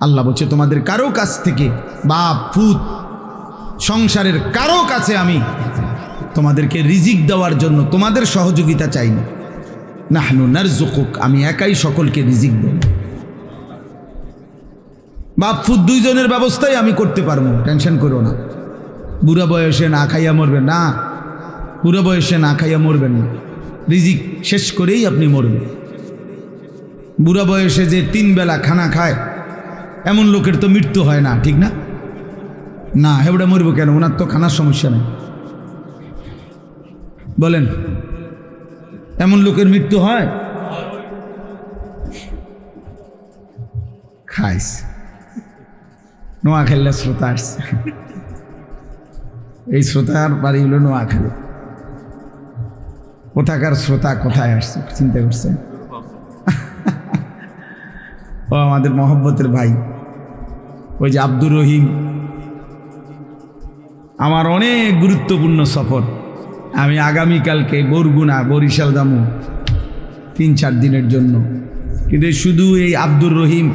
আল্লাহ বলছে তোমাদের কারো কাছ থেকে বাপ ফুত সংসারের কারো কাছে আমি তোমাদেরকে রিজিক দেওয়ার জন্য তোমাদের সহযোগিতা চাই না। নাহনু নারযুকুক, আমি একাই সকলকে রিজিক দেব। বাপ ফুত দুইজনের ব্যবস্থাই আমি করতে পারবো, টেনশন করো না। বুড়া বয়সে না খাইয়া মরবেন না, বুড়া বয়সে না খাইয়া মরবেন না, রিজিক শেষ করেই আপনি মরবেন। বুড়া বয়সে যে 3 বেলা খানা খায় এমন লোকের তো মৃত্যু হয় না, ঠিক না? না, হেবড়া মরবো কেন? ওনার তো খানার সমস্যা নেই। বলেন, এমন লোকের মৃত্যু হয়? খাইস নোয়াখালীর শ্রোতা আসছে, এই শ্রোতার বাড়ি হলো নোয়াখালী। কোথাকার শ্রোতা কোথায় আসছে চিন্তা করছেন? ও আমাদের মহব্বতের ভাই, ওই যে আব্দুর রহিম। আমার অনেক গুরুত্বপূর্ণ সফর, আমি আগামীকালকে বরগুনা বরিশাল যাবো 3-4 দিনের জন্য। কিন্তু শুধু এই আব্দুর রহিম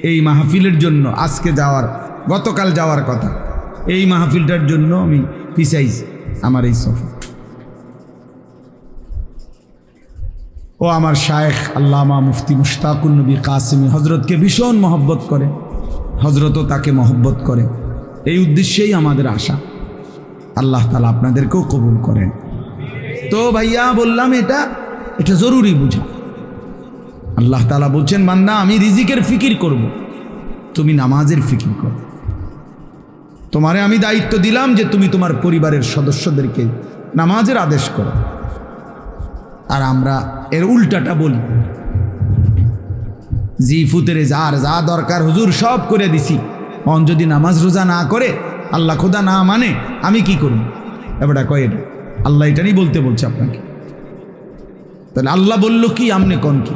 এই মাহফিলের জন্য আজকে যাওয়ার, গতকাল যাওয়ার কথা, এই মাহফিলটার জন্য আমি পিছাইছি আমার এই সফর। ও আমার শায়েখ আল্লামা মুফতি মুশতাকুন নবী কাসেমি হজরতকে ভীষণ মহব্বত করে, হজরতও তাকে মহব্বত করে। এই উদ্দেশ্যেই আমাদের আশা। আল্লাহ তাআলা আপনাদেরকেও কবুল করেন। তো ভাইয়া বললাম এটা জরুরি বুঝা। আল্লাহ তাআলা বলছেন, বান্দা আমি রিজিকের ফিকির করব, তুমি নামাজের ফিকির করো। তোমারে আমি দায়িত্ব দিলাম যে তুমি তোমার পরিবারের সদস্যদেরকে নামাজের আদেশ করো। আর আমরা এর উল্টাটা বলি, জি ফুতেরে যার যা দরকার হুজুর সব করে দিছি, অন যদি নামাজ রোজা না করে, আল্লাহ খোদা না মানে, আমি কি করব? এবারটা কয় এটা আল্লাহ এটা নিয়ে বলতে বলছে আপনাকে। তাহলে আল্লাহ বলল কি, আমনে কোন কি?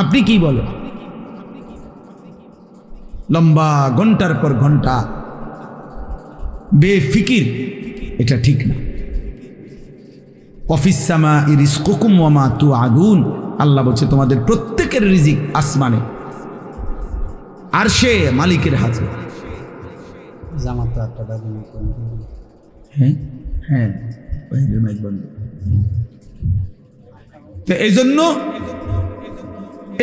আপনি কি বলেন? লম্বা ঘন্টার পর ঘন্টা বেফিকির, এটা ঠিক না। অফিস সামা রিজকুকুম ওয়া মা তুআদুন, আল্লাহ বলছে তোমাদের প্রত্যেকের রিজিক আসমানে, আরশে মালিকের হাতে। হ্যাঁ, তো এই জন্য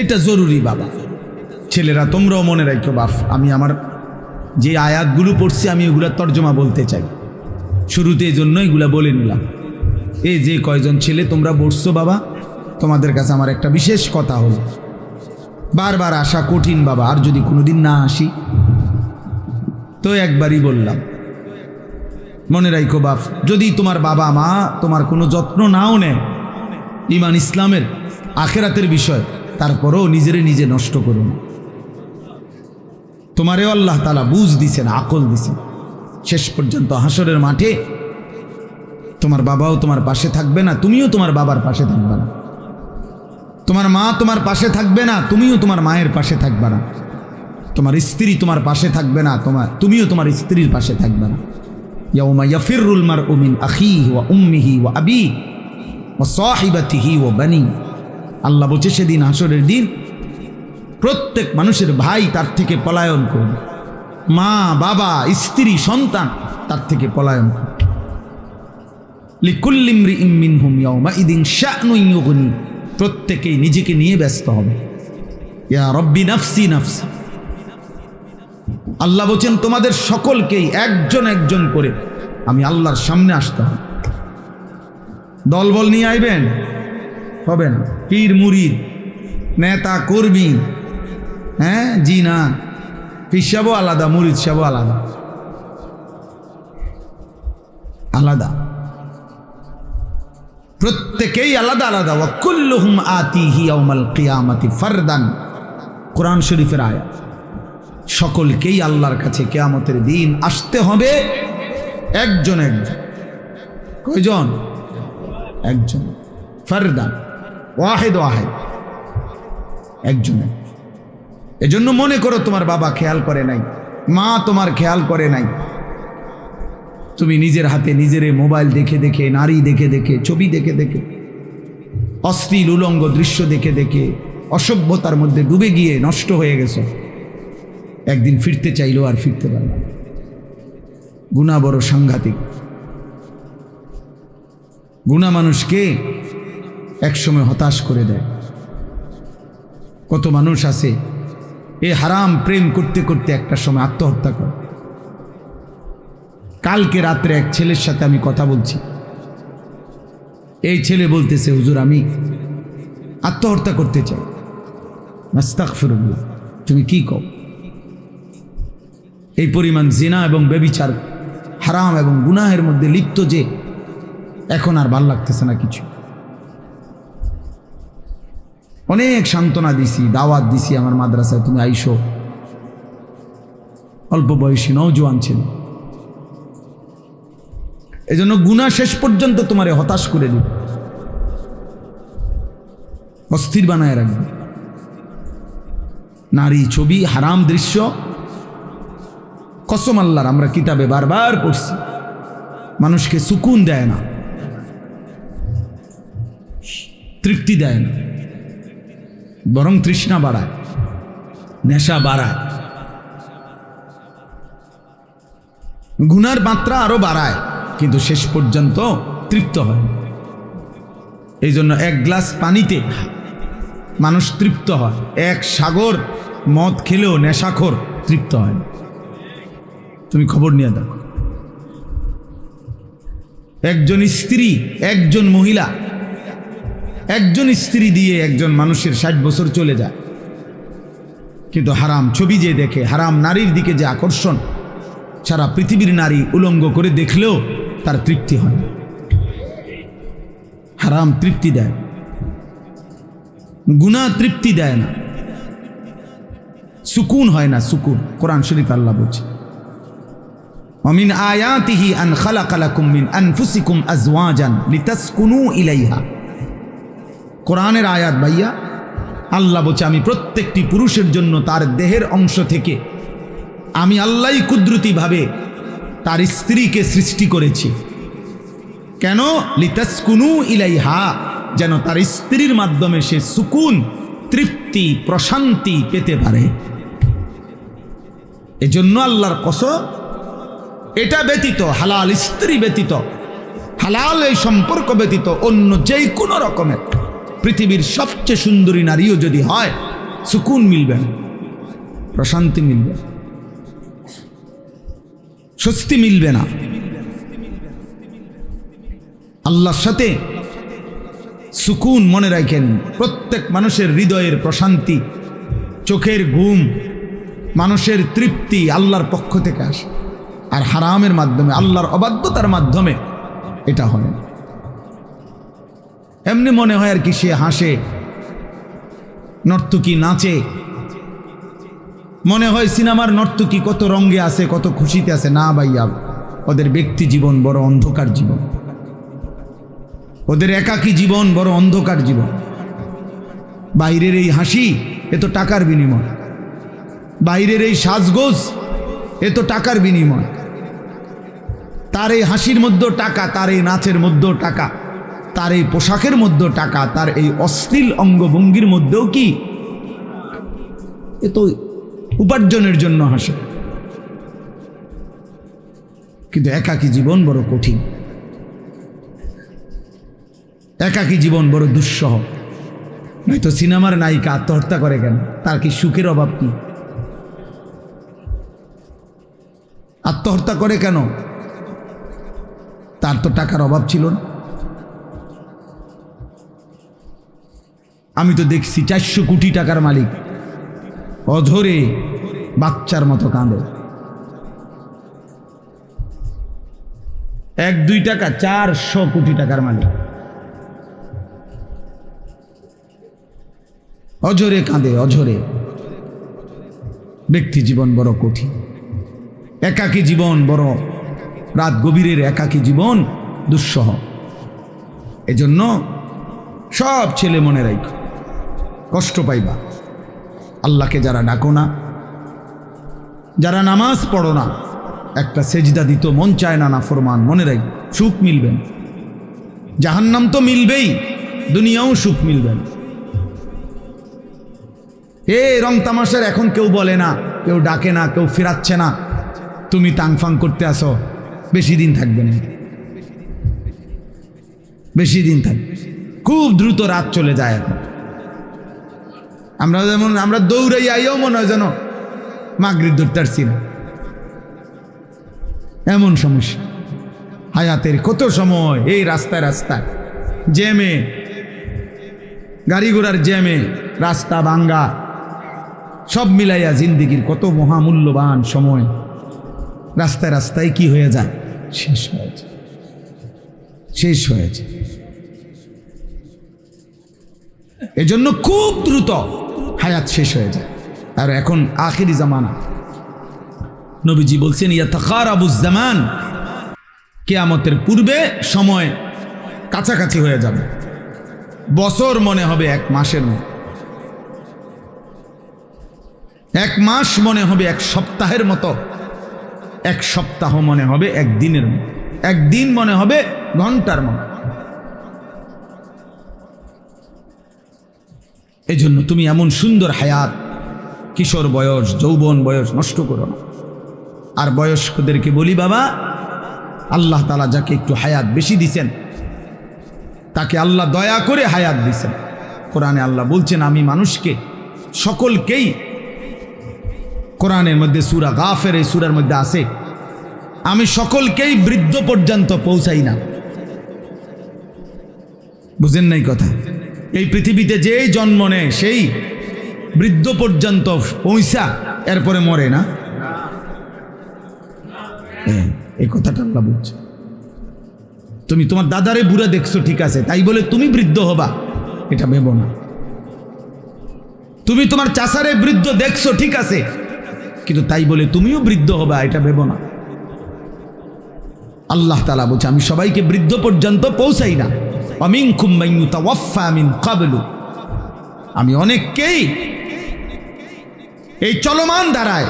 এটা জরুরি বাবা। ছেলেরা তোমরাও মনে রাখো বাপ, আমি আমার যে আয়াতগুলো পড়ছি আমি এগুলা তর্জমা বলতে চাই শুরুতে, এই জন্য এগুলা বলে নিলাম। এই যে কয়জন ছেলে তোমরা বসছো বাবা, তোমাদের কাছে আমার একটা বিশেষ কথা হলো, বারবার আসা কঠিন বাবা, আর যদি কোনোদিন না আসি তো একবারই বললাম, মনে রাখো বাপ, যদি তোমার বাবা মা তোমার কোনো যত্ন নাও নেয় ঈমান ইসলামের আখেরাতের বিষয়, তারপরেও নিজে নষ্ট করো না। তোমারেও আল্লাহ তাআলা বুঝ দিছেন, আকল দিছেন। শেষ পর্যন্ত হাসরের মাঠে তোমার বাবাও তোমার পাশে থাকবে না, তুমিও তোমার বাবার পাশে থাকবে না। তোমার মা তোমার পাশে থাকবে না, তুমিও তোমার মায়ের পাশে থাকবে না। তোমার স্ত্রী তোমার পাশে থাকবে না, তুমিও তোমার স্ত্রীর পাশে থাকবে না। ইয়াউমা ইয়াফিরুল মারউ মিন আখিহি ওয়া উম্মিহি ওয়া আবিহি ওয়া সাহিবাতিহি ওয়া বানি। আল্লাহ বলছে সেদিন হাসরের দিন প্রত্যেক মানুষের ভাই তার থেকে পলায়ন করবে, মা বাবা স্ত্রী সন্তান তার থেকে পলায়ন করবে। লিকুল্লি ইমরিইম মিনহুম ইয়াউমাইদিন শা'নুন ইউগনি, প্রত্যেকেই নিজেকে নিয়ে ব্যস্ত হবে। ইয়া রব্বি নাফসি নাফসি, আল্লাহ বলছেন তোমাদের সকলকেই একজন একজন করে আমি আল্লাহর সামনে আসতে হবে। দলবল নিয়ে আইবেন হবে না, পীর মুরিদ নেতা কর্মী, হ্যাঁ জি না, পীর সাহেবও আলাদা, মুরিদ সাহেবও আলাদা আলাদা, প্রত্যেকেই আলাদা আলাদা। ওয়া কুল্লুহুম আতিহি ইয়াউমাল কিয়ামাতি ফারদান, কোরআন শরীফের আয়াত। সকলকেই আল্লাহর কাছে কিয়ামতের দিন আসতে হবে একজন একজন। কয়জন? একজন, ফারদান, ওয়াহিদ ওয়াহিদ, একজন। এজন্য মনে করো তোমার বাবা খেয়াল করে নাই, মা তোমার খেয়াল করে নাই, তুমি নিজের হাতে নিজের মোবাইল দেখে দেখে, নারী দেখে দেখে, ছবি দেখে দেখে অশ্লীল উলঙ্গ দৃশ্য দেখে দেখে অসভ্যতার মধ্যে ডুবে গিয়ে নষ্ট হয়ে গেছে। একদিন ফিরতে চাইলেও আর ফিরতে পারল না। গুনাহ বড় সাংঘাতিক। গুনাহ মানুষকে একসময় হতাশ করে দেয়। কত মানুষ আছে এ হারাম প্রেম করতে করতে একটা সময় আত্মহত্যা করে। কালকে রাত্রে এক ছেলের সাথে আমি কথা বলছি। এই ছেলে বলতেছে, হুজুর আমি আত্মহত্যা করতে চাই। আস্তাগফিরুল্লাহ, তুমি কি কও? এই পরিমাণ জিনা এবং ব্যভিচার, হারাম এবং গুনাহের মধ্যে লিপ্ত যে এখন আর ভাল লাগতেছে না কিছু। অনেক সান্ত্বনা দিছি, দাওয়াত দিছি আমার মাদ্রাসায়, তুমি আইসো। অল্প বয়সী নওজোয়ান ছিল। এজন্য গুনাহ শেষ পর্যন্ত তোমারে হতাশ করে দিবে, অস্থির বানায় রাখবে। নারী ছবি, হারাম দৃশ্য, কসম আল্লাহর, আমরা কিতাবে বারবার পড়ছি, মানুষকে সুকুন দেয় না, তৃপ্তি দেয় না, বরং তৃষ্ণা বাড়ায়, নেশা বাড়ায়, গুনার মাত্রা আরো বাড়ায়, কিন্তু শেষ পর্যন্ত তৃপ্ত হয়। এই জন্য এক গ্লাস পানিতে মানুষ তৃপ্ত হয়, এক সাগর মদ খেলেও নেশাখোর তৃপ্ত হয়। তুমি খবর নিয়ে দেখো, একজন স্ত্রী, একজন মহিলা, একজন স্ত্রী দিয়ে একজন মানুষের 60 বছর চলে যায়, কিন্তু হারাম ছবি যে দেখে, হারাম নারীর দিকে যে আকর্ষণ, সারা পৃথিবীর নারী উলঙ্গ করে দেখলেও তার তৃপ্তি হয়। হারাম তৃপ্তি দেয়, গুনাহ তৃপ্তি দেয় না, সুকুন হয় না, সুকুন। কোরআন শরীফ আল্লাহ বলছে, ওমিন আয়াতিহি আন খালাকা লাকুম মিন আনফুসিকুম আজওয়াজান লিতাসকুনু ইলাইহা। কোরআনের আয়াত ভাইয়া, আল্লাহ বলছে আমি প্রত্যেকটি পুরুষের জন্য তার দেহের অংশ থেকে আমি আল্লাহই কুদরতিভাবে তার স্ত্রীকে সৃষ্টি করেছি। কেন? লিতাসকুনু ইলাইহা, যেন তার স্ত্রীর মাধ্যমে সে সুকুন, তৃপ্তি, প্রশান্তি পেতে পারে। এজন্য আল্লাহর কসম, এটা ব্যতীত, হালাল স্ত্রী ব্যতীত, হালাল এই সম্পর্ক ব্যতীত অন্য যেই কোনো রকমের পৃথিবীর সবচেয়ে সুন্দরী নারীও যদি হয়, সুকুন মিলবে না, প্রশান্তি মিলবে না, স্বস্তি মিলবে না। আল্লাহর সাথে সুকুন, মনে রাখেন, প্রত্যেক মানুষের হৃদয়ের প্রশান্তি, চোখের ঘুম, মানুষের তৃপ্তি আল্লাহর পক্ষ থেকে আসে। আর হারামের মাধ্যমে, আল্লাহর অবাধ্যতার মাধ্যমে এটা হয়। এমনি মনে হয় আর কি সে হাসে, নর্তকী নাচে, মনে হয় সিনেমার নর্তকী কত রঙে আছে, কত খুশিতে আছে। না ভাইয়া, ওদের ব্যক্তি জীবন বড় অন্ধকার জীবন, ওদের একাকী জীবন বড় অন্ধকার জীবন। বাইরের এই হাসি এ তো টাকার বিনিময়, বাইরের এই সাজগোজ এ তো টাকার বিনিময়। তার এই হাসির মধ্যেও টাকা, তার এই নাচের মধ্যেও টাকা, তার এই পোশাকের মধ্যেও টাকা, তার এই অশ্লীল অঙ্গভঙ্গির মধ্যেও কি, এ তো উপার্জনের জন্য হাসে। কিন্তু একাকী জীবন বড় কঠিন, একাকী জীবন বড় দুঃসহ। নয়তো সিনেমার নায়িকা আত্মহত্যা করে কেন? তার কি সুখের অভাব কি? আত্মহত্যা করে কেন? তার তো টাকার অভাব ছিল না। আমি তো দেখছি 400 কোটি টাকার মালিক অঝরে বাচ্চার মতো কাঁদে। 1-2 টাকা, 400 কোটি টাকার মালিক অঝরে কাঁদে, অঝরে। ব্যক্তি জীবন বড় কঠিন, একাকী জীবন বড়, রাত গভীরের একাকী জীবন দুঃসহ। এজন্য সব ছেলে মনে রাখো, কষ্ট পাইবা। আল্লাহকে যারা ডাকো না, যারা নামাজ পড়ো না, একটা সেজদা দিত মন চায় না, নাফরমান, মনে রাখো সুখ মিলবে না। জাহান্নাম তো মিলবেই, দুনিয়াও সুখ মিলবে না। রং তামাশার এখন কেউ বলে না, কেউ ডাকে না, কেউ ফেরাচ্ছে না, তুমি টাংফাং করতে আসো, বেশি দিন থাকবে না, বেশি দিন থাকবে, খুব দ্রুত রাত চলে যায়। এখন আমরা দৌড়াই আইও মনে হয় যেন মাগরিব ধরতে পারছি না, এমন সমস্যা। হায়াতের কত সময় এই রাস্তায় রাস্তায় জ্যামে, গাড়ি ঘোড়ার জ্যামে, রাস্তা ভাঙ্গা, সব মিলাইয়া জিন্দিগির কত মহামূল্যবান সময় রাস্তায় রাস্তায় কি হয়ে যায়, শেষ হয়েছে, শেষ হয়েছে। এজন্য খুব দ্রুত হায়াত শেষ হয়ে যায়। আর এখন আখিরি জামানা, নবীজি বলছেন ইয়াতাকারাবুজ জামান, কিয়ামতের পূর্বে সময় কাছাকাছি হয়ে যাবে, বছর মনে হবে এক মাসের মতো, এক মাস মনে হবে এক সপ্তাহের মতো, এক সপ্তাহ মনে হবে একদিনের মতো, একদিন মনে হবে ঘন্টার মতো। এই জন্য তুমি এমন সুন্দর হায়াত, কিশোর বয়স, যৌবন বয়স নষ্ট করো না। আর বয়স্কদেরকে বলি, বাবা, আল্লাহ তাআলা যাকে একটু হায়াত বেশি দিছেন তাকে আল্লাহ দয়া করে হায়াত দিছেন। কোরআনে আল্লাহ বলছেন, আমি মানুষকে সকলকেই, কোরআনের মধ্যে সূরা গাফির, এই সূরার মধ্যে আছে, আমি সকলকেই বৃদ্ধ পর্যন্ত পৌঁছাই না। বুঝেন নাই কথা? এই পৃথিবীতে যেই জন্ম নেয় সেই বৃদ্ধ পর্যন্ত পৌঁছা, এরপরে মরে না। এই কথাটা আল্লাহ বলছে। তুমি তোমার দাদারে বুড়া দেখছো, ঠিক আছে, তাই বলে তুমি বৃদ্ধ হবা এটা ভেবো না। তুমি তোমার চাচারে বৃদ্ধ দেখছো, ঠিক আছে, কিন্তু তাই বলে তুমিও বৃদ্ধ হবা এটা ভেবো না। আল্লাহ তাআলা বলছে, আমি সবাইকে বৃদ্ধ পর্যন্ত পৌঁছাই না। ওয়ামিনকুম মান ইউতাওয়াফা মিন ক্বাবলু, আমি অনেককেই এই চলমান ধারায়,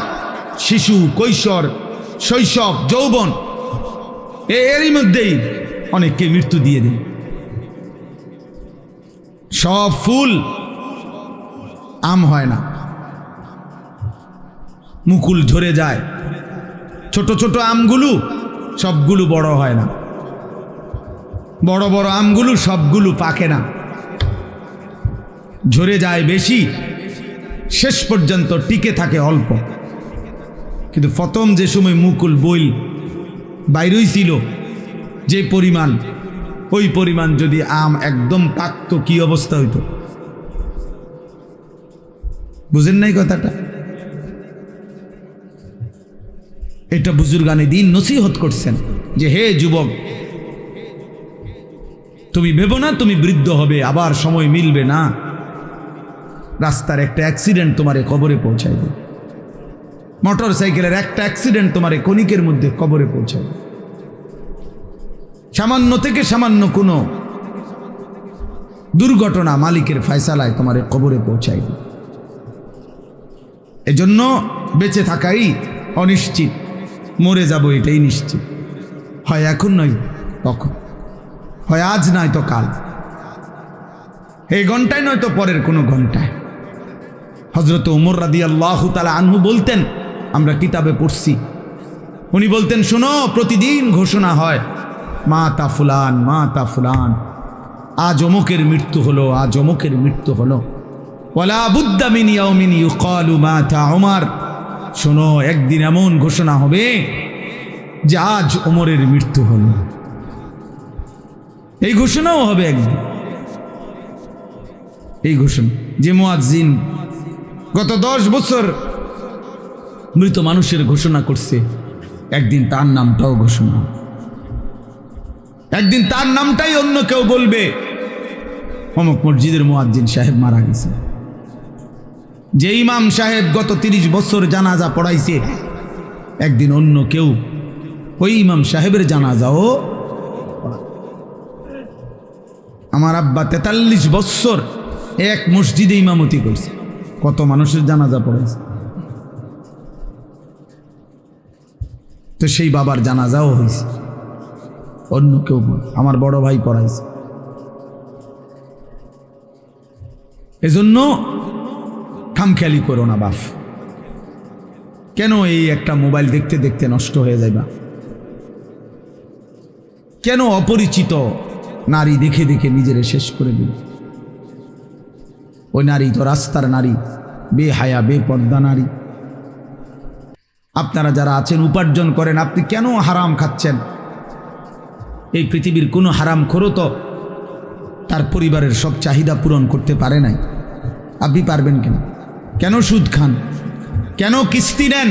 শিশু, কৈশোর, শৈশব, যৌবন, এরই মধ্যেই অনেককে মৃত্যু দিয়ে দেয়। সব ফুল আম হয় না, মুকুল ঝরে যায়, ছোট ছোট আমগুলো সবগুলো বড় হয় না, বড় বড় আমগুলো সবগুলো পাকে না, ঝরে যায় বেশি, শেষ পর্যন্ত টিকে থাকে অল্প। কিন্তু প্রথম যে সময় মুকুল বইল বাইরই ছিল যে পরিমাণ, ওই পরিমাণ যদি আম একদম পাকত কি অবস্থা হইতো? বুঝেন নাই কথাটা? এটা বুজুর্গানে দিন নসিহত করছেন যে, হে যুবক, তুমি ভেবো না তুমি বৃদ্ধ হবে, আবার সময় মিলবে না। রাস্তার একটা অ্যাক্সিডেন্ট তোমারে কবরে পৌঁছাইবে, মোটর সাইকেলের একটা অ্যাক্সিডেন্ট তোমারে কণিকের মধ্যে কবরে পৌঁছাইবে, সামান্য থেকে সামান্য কোনো দুর্ঘটনা মালিকের ফয়সালায় তোমারে কবরে পৌঁছাইবে। এজন্য বেঁচে থাকাই অনিশ্চিত, মরে যাব এটাই নিশ্চিত। হয় এখন নয় তখন, হয় আজ নয় তো কাল, এই ঘন্টায় নয় তো পরের কোনো ঘন্টায়। হযরত ওমর রাদিয়াল্লাহু তাআলা আনহু বলতেন, আমরা কিতাবে পড়ছি, উনি বলতেন, শোনো, প্রতিদিন ঘোষণা হয়, মাতা ফুলান, মাতা ফুলান, আজ অমুকের মৃত্যু হলো, আজ অমুকের মৃত্যু হলো। ওয়ালা বুদ্দা মিন ইয়াউমিন ইউকালু মাতা ওমর, শোনো, একদিন এমন ঘোষণা হবে যে আজ ওমরের মৃত্যু হলো। এই ঘোষণাও হবে একদিন। এই ঘোষণা যে মুয়াজ্জিন গত 10 বছর মৃত মানুষের ঘোষণা করছে, একদিন তার নামটাও ঘোষণা, একদিন তার নামটাই অন্য কেউ বলবে, অমুক মসজিদের মুয়াজ্জিন সাহেব মারা গেছে। যে ইমাম সাহেব গত 30 বছর জানাজা পড়াইছে, একদিন অন্য কেউ ওই ইমাম সাহেবের জানাজাও। আমার আব্বা 43 বছর এক মসজিদে ইমামতি করছে, কত মানুষের জানাজা পড়াইছে, তো সেই বাবার জানাজাও হয়েছে, অন্য কেউ, আমার বড় ভাই পড়াইছে। এজন্য খামখেয়ালি করো না বাপ। কেন এই একটা মোবাইল দেখতে দেখতে নষ্ট হয়ে যাইবা? কেন অপরিচিত নারী দেখে দেখে নিজেরে শেষ করে দিল? ওই নারী তো রাস্তার নারী, বেহায়া বেপর্দা নারী। আপনারা যারা আছেন উপার্জন করেন, আপনি কেন হারাম খাচ্ছেন? এই পৃথিবীর কোনো হারামখোরও তো তার পরিবারের সব চাহিদা পূরণ করতে পারে নাই। আপনি পারবেন কেন? কেন সুদ খান? কেন কিস্তি নেন?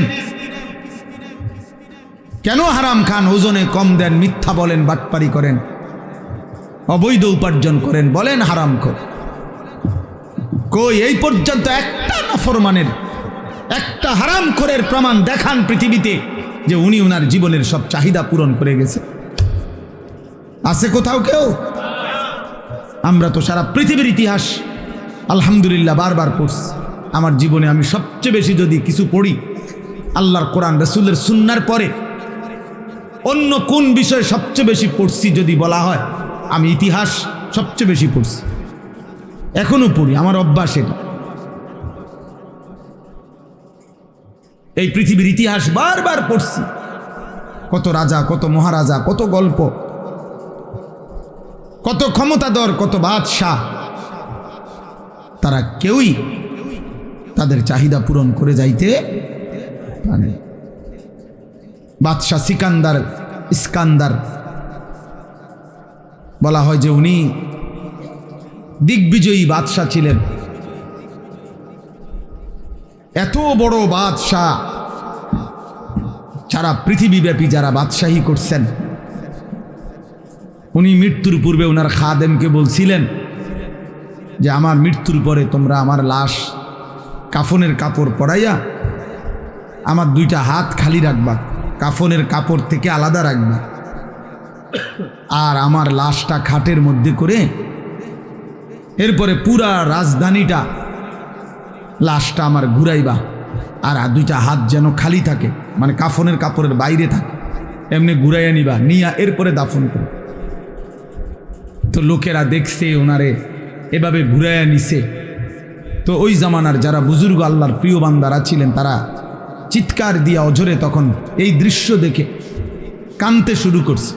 কেন হারাম খান? ওজনে কম দেন, মিথ্যা বলেন, বাটপারি করেন, অবৈধ উপার্জন করেন, বলেন হারামখোর। কই এই পর্যন্ত একটা নাফরমানের, একটা হারামখোরের প্রমাণ দেখান পৃথিবীতে যে উনি ওনার জীবনের সব চাহিদা পূরণ করে গেছে? আছে কোথাও কেউ? আমরা তো সারা পৃথিবীর ইতিহাস আলহামদুলিল্লাহ বারবার পড়ছি। আমার জীবনে আমি সবচেয়ে বেশি যদি কিছু পড়ি আল্লাহর কোরআন রাসূলের সুন্নাহর পরে অন্য কোন বিষয়ে সবচেয়ে বেশি পড়ছি যদি বলা হয়, আমি ইতিহাস সবচেয়ে বেশি পড়ছি। এখনো পড়ি, আমার অভ্যাস এটা। এই পৃথিবীর ইতিহাস বারবার পড়ছি। কত রাজা, কত মহারাজা, কত গল্প, কত ক্ষমতাধর, কত বাদশাহ, তারা কেউই তাদের চাহিদা পূরণ করে যাইতে পারে। বাদশাহ ইস্কান্দার বলা হয় যে উনি দিগ্বিজয়ী বাদশাহ ছিলেন। এত বড় বাদশাহ, সারা পৃথিবীব্যাপী যারা বাদশাহী করছেন, উনি মৃত্যুর পূর্বে ওনার খাদেমকে বলছিলেন যে আমার মৃত্যুর পরে তোমরা আমার লাশ কাফনের কাপড় পরাইয়া আমার দুইটা হাত খালি রাখবা, কাফনের কাপড় থেকে আলাদা রাখবা, আর আমার লাশটা খাটের মধ্যে করে এরপরে পুরা রাজধানীটা লাশটা আমার ঘুরাইবা, আর দুইটা হাত যেন খালি থাকে, মানে কাফনের কাপড়ের বাইরে থাকে, এমনি ঘুরাইয়া নিবা, নিয়া এরপরে দাফন করে। তো লোকেরা দেখছে ওনারে এভাবে ঘুরাইয়া নিছে। তো ওই জামানার যারা বুজুর্গ আল্লাহর প্রিয় বান্দারা ছিলেন তারা চিৎকার দিয়া অঝরে তখন এই দৃশ্য দেখে কাঁদতে শুরু করছে।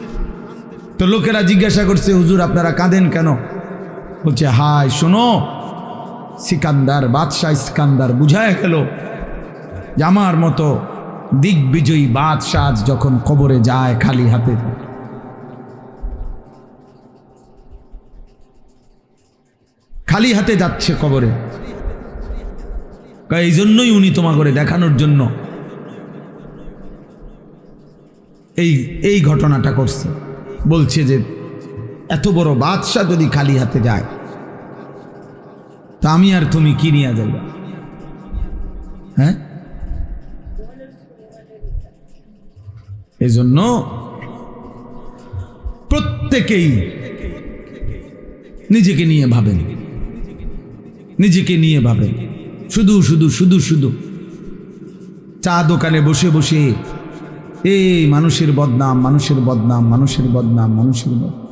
তো লোকেরা জিজ্ঞাসা করছে, হুজুর আপনারা কাঁদেন কেন? বলছে, হায় শোনো, বাদশাহ ইস্কান্দার বুঝায় গেল যে আমার মতো দিগ্বিজয়ী বাদশাহ যখন কবরে যায় খালি হাতে, খালি হাতে যাচ্ছে কবরে, এই জন্যই উনি তোমাকে দেখানোর জন্য এই ঘটনাটা করছে। বলছে যে এত বড় বাদশাহ যদি খালি হাতে যায় তা আমি আর তুমি কি নিয়ে যাই? হ্যাঁ, এই জন্য প্রত্যেকেই নিজেকে নিয়ে ভাবেন, নিজেকে নিয়ে ভাবেন। শুধু শুধু শুধু শুধু চা দোকানে বসে বসে এই মানুষের বদনাম, মানুষের বদনাম, মানুষের বদনাম, মানুষের বদনাম,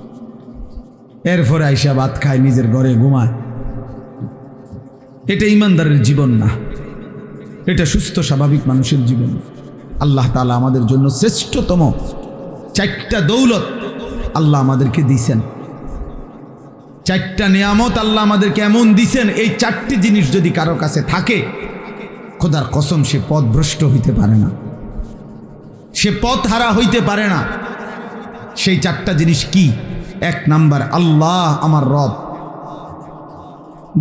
এরপরে আইসা ভাত খায়, নিজের ঘরে ঘুমায়। এটা ইমানদারের জীবন না, এটা সুস্থ স্বাভাবিক মানুষের জীবন। আল্লাহ তাআলা আমাদের জন্য শ্রেষ্ঠতম 4টা দৌলত আল্লাহ আমাদেরকে দিয়েছেন, 4টা নিয়ামত আল্লাহ আমাদেরকে এমন দিছেন, এই 4টি জিনিস যদি কারো কাছে থাকে খোদার কসম সে পথভ্রষ্ট হইতে পারে না, সে পথ হারা হইতে পারে না। সেই 4টা জিনিস কি? 1 নাম্বার আল্লাহ আমার রব,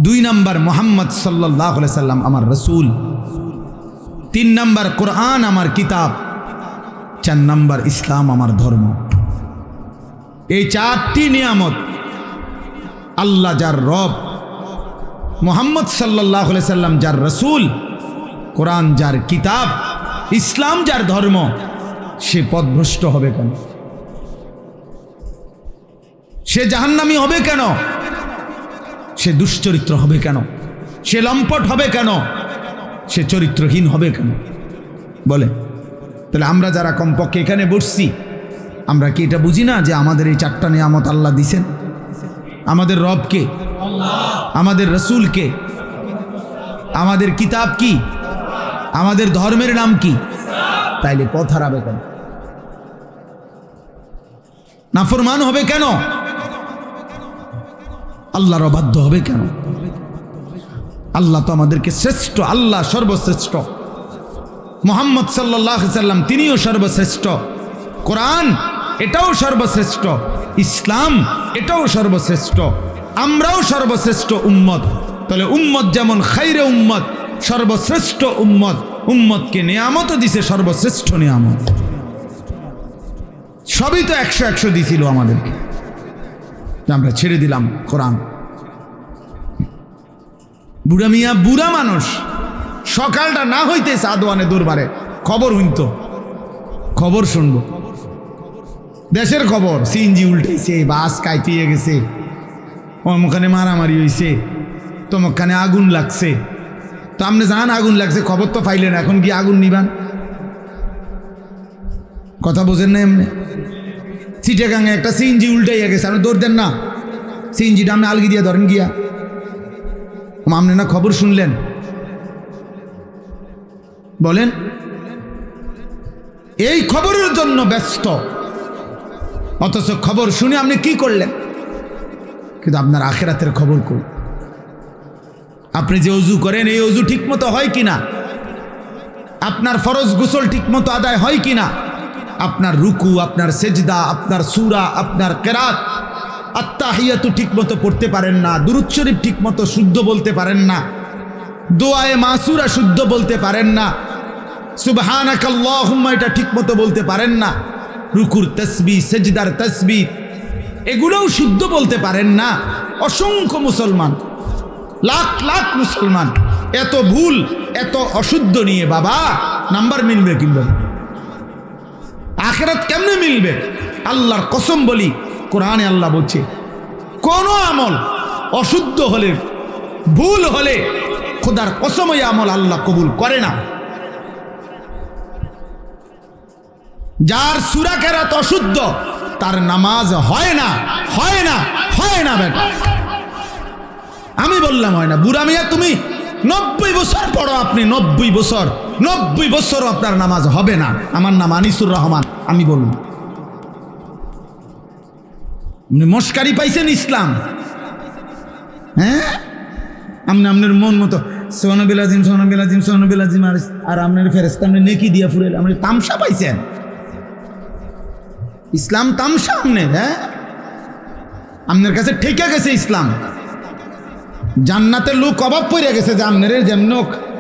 2 নাম্বার মুহাম্মদ সাল্লাল্লাহু আলাইহি সাল্লাম আমার রাসূল, 3 নাম্বার কোরআন আমার কিতাব, 4 নাম্বার ইসলাম আমার ধর্ম। এই 4টি নিয়ামত আল্লাহ যার রব, মুহাম্মদ সাল্লাল্লাহু আলাইহি সাল্লাম যার রাসূল, কোরআন যার কিতাব, ইসলাম যার ধর্ম, সে পথভ্রষ্ট হবে কেন? সে জাহান্নামী হবে কেন? সে দুশ্চরিত্র হবে কেন? সে লম্পট হবে কেন? সে চরিত্রহীন হবে কেন? বলে তাহলে আমরা যারা কমপক্ষে এখানে বসছি, আমরা কি এটা বুঝি না যে আমাদের এই 4টা নিয়ামত আল্লাহ দিছেন? আমাদের রবকে, আমাদের রসুলকে, আমাদের কিতাব কি? আমাদের ধর্মের নাম কি? তাইলে পথ হারাবে কেন? নাফরমান হবে কেন? আল্লাহর অবাধ্য হবে কেন? আল্লাহ তো আমাদেরকে শ্রেষ্ঠ, আল্লাহ সর্বশ্রেষ্ঠ, মুহাম্মদ সাল্লাল্লাহু আলাইহি সাল্লাম তিনিও সর্বশ্রেষ্ঠ, কোরআন এটাও সর্বশ্রেষ্ঠ, ইসলাম এটাও সর্বশ্রেষ্ঠ, আমরাও সর্বশ্রেষ্ঠ উম্মত। তাহলে উম্মত যেমন খাইরে উম্মত, সর্বশ্রেষ্ঠ উম্মত, উম্মতকে নিয়ামতও দিছে সর্বশ্রেষ্ঠ নিয়ামত। সবই তো 100-100 দিছিল আমাদেরকে, আমরা ছেড়ে দিলাম কোরআন। বুড়া মিয়া, বুড়া মানুষ, সকালটা না হইতে সাদওয়ানে দরবারে খবর হইত, খবর শুনবো, দেশের খবর, সিএনজি উল্টাইছে, বাস কাইতিয়ে গেছে, অমুখানে মারামারি হইছে, তমুখানে আগুন লাগছে। তো আপনি জান আগুন লাগছে, খবর তো পাইলেন, এখন কি আগুন নিবান? কথা বোঝেন না? এমনি চিটাগাঙে একটা সিএনজি উল্টাইয়া গেছে, আপনি দৌড় দেন না? সিএনজিটা আপনি আলগি দিয়া ধরেন গিয়া, আপনি না খবর শুনলেন? বলেন, এই খবরের জন্য ব্যস্ত, অথচ খবর শুনে আপনি কি করলেন? কিন্তু আপনার আখিরাতের খবর কই? আপনি যে অজু করেন, এই অজু ঠিক মতো হয় কিনা? আপনার ফরজ গোসল ঠিক মতো আদায় হয় কিনা? আপনার রুকু, আপনার সেজদা, আপনার সূরা, আপনার কেরাত, আত্তাহিয়াতু ঠিক মতো পড়তে পারেন না, দুরূদ শরীফ ঠিক মতো শুদ্ধ বলতে পারেন না, দোয়ায়ে মাসুরা শুদ্ধ বলতে পারেন না, সুবহানাকাল্লাহুম্মা এটা ঠিক মতো বলতে পারেন না, রুকুর তাসবিহ, সেজদার তাসবিহ এগুলোও শুদ্ধ বলতে পারেন না। অসংখ্য মুসলমান, লাখ লাখ মুসলমান এত ভুল, এত অশুদ্ধ নিয়ে বাবা নাম্বার মিলবে কিংবা আখিরাত কেমনে মিলবে? আল্লাহর কসম বলি, কোরআনে আল্লাহ বলছে, কোন আমল অশুদ্ধ হলে, ভুল হলে খোদার কসম ওই আমল আল্লাহ কবুল করে না। যার সূরা কেরাত অশুদ্ধ, তার নামাজ হয় না, হয় না, হয় না। বেটা আমি বললাম হয় না। বুড়া মিয়া, তুমি 90 বছর পড়ো, আপনি 90 বছরও আপনার নামাজ হবে না। আমার নাম আনিসুর রহমান, আমি বলুন, মস্কারি পাইছেন ইসলাম? হ্যাঁ, আপনি আপনার মন মতো সোনবিলাজিম সোনবিলাজিম সোনবিলাজিম, আর আপনার ফেরেশতা আপনি নেকি দিয়া ফুরেল, আপনি তামসা পাইছেন? ইসলাম তামসা আপনার? হ্যাঁ, আপনার কাছে ঠেকে গেছে ইসলাম। জান্নাতের লোক অভাব পড়ে গেছে যে আপনার যেমন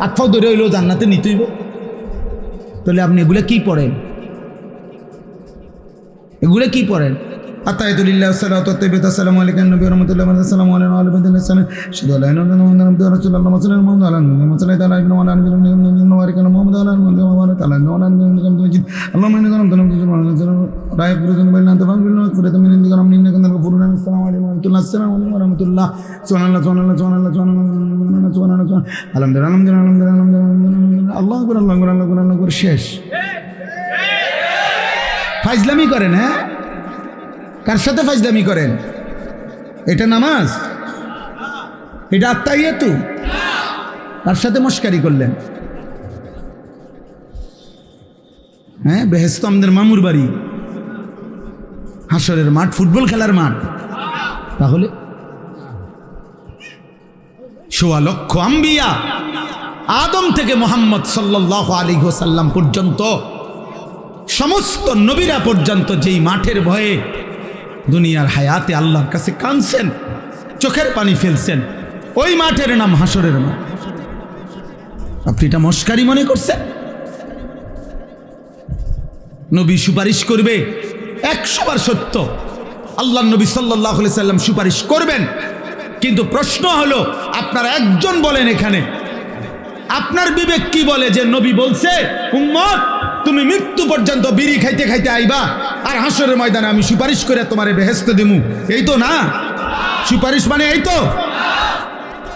আটফাও ধরে হইলেও জান্নাতে নিতেইব। তাহলে আপনি এগুলো কি পড়েন? এগুলো কি পড়েন? আতাইতুলিল্লাহ সাল্লাতু তাইয়্যিবাতু আসসালামু আলাইকা নবী ওয়া রাহমাতুল্লাহি ওয়া আসসালামু আলাইহি ওয়া আলিহি ওয়া সাল্লাম শাহাদু আল্লা ইলাহা ইল্লাল্লাহ ওয়া রাসূলুল্লাহ মুহাম্মাদুর রাসূলুল্লাহ মুহাম্মাদুর রাসূলুল্লাহ ওয়া আলা আলিহি ওয়া বারাকাতুহু মুহাম্মাদুর রাসূলুল্লাহ ওয়া বারাকাতুহু ওয়া আলা আলিহি ওয়া সাহবিহি আল্লাহুম্মা ইন্নাকা আনতাল রায়ব রুজুন বাইনা তাফাকুলু ফুরাত মিন ইনদিকা মিন ইন্নাকা আনতাল গফুরুর রাহিম। আসসালামু আলাইকুম ওয়া রাহমাতুল্লাহ। আসসালামু আলাইকুম ওয়া রাহমাতুল্লাহ। সুবহানাল্লাহ সুবহানাল্লাহ সুবহানাল্লাহ সুবহানাল্লাহ সুবহানাল্লাহ আলহামদুলিল্লাহ আলহামদুলিল্লাহ আলহামদুলিল্লাহ আল্লাহু আকবার আল্লাহু আকবার আল্লাহু আকবার আল্লাহু আকবার। শেষ। ফাইজলামি করেন? হ্যাঁ, কার সাথে ফাইজলামি করেন? এটা নামাজ? এটা আত্তাহিয়াতু? কার সাথে মস্কারি করলেন? হ্যাঁ, বেহেশত আমাদের মামুর বাড়ি, হাসরের মাঠ, ফুটবল খেলার মাঠ। তাহলে ১৬ লক্ষ আম্বিয়া, আদম থেকে মুহাম্মদ সাল্লাল্লাহু আলাইহি ওয়াসাল্লাম পর্যন্ত, সমস্ত নবীরা পর্যন্ত যেই মাঠের ভয়ে দুনিয়ার হায়াতে আল্লাহর কাছে কাঁদছেন, চোখের পানি ফেলছেন, ওই মাঠের নাম হাসরের মাঠ। আপনি এটা মস্কারি মনে করছেন? নবী সুপারিশ করবে, 100 বার সত্য। আল্লাহ নবী সাল্লাল্লাহু আলাইহি সাল্লাম সুপারিশ করবেন, কিন্তু প্রশ্ন হলো, আপনারা একজন বলেন এখানে, আপনার বিবেক কি বলে যে নবী বলছে উম্মত তুমি মৃত্যু পর্যন্ত বিড়ি খাইতে খাইতে আইবা, আর হাসরের ময়দানে আমি সুপারিশ করে তোমারে বেহেশত দিমু? এই তো না সুপারিশ মানে, এই তো।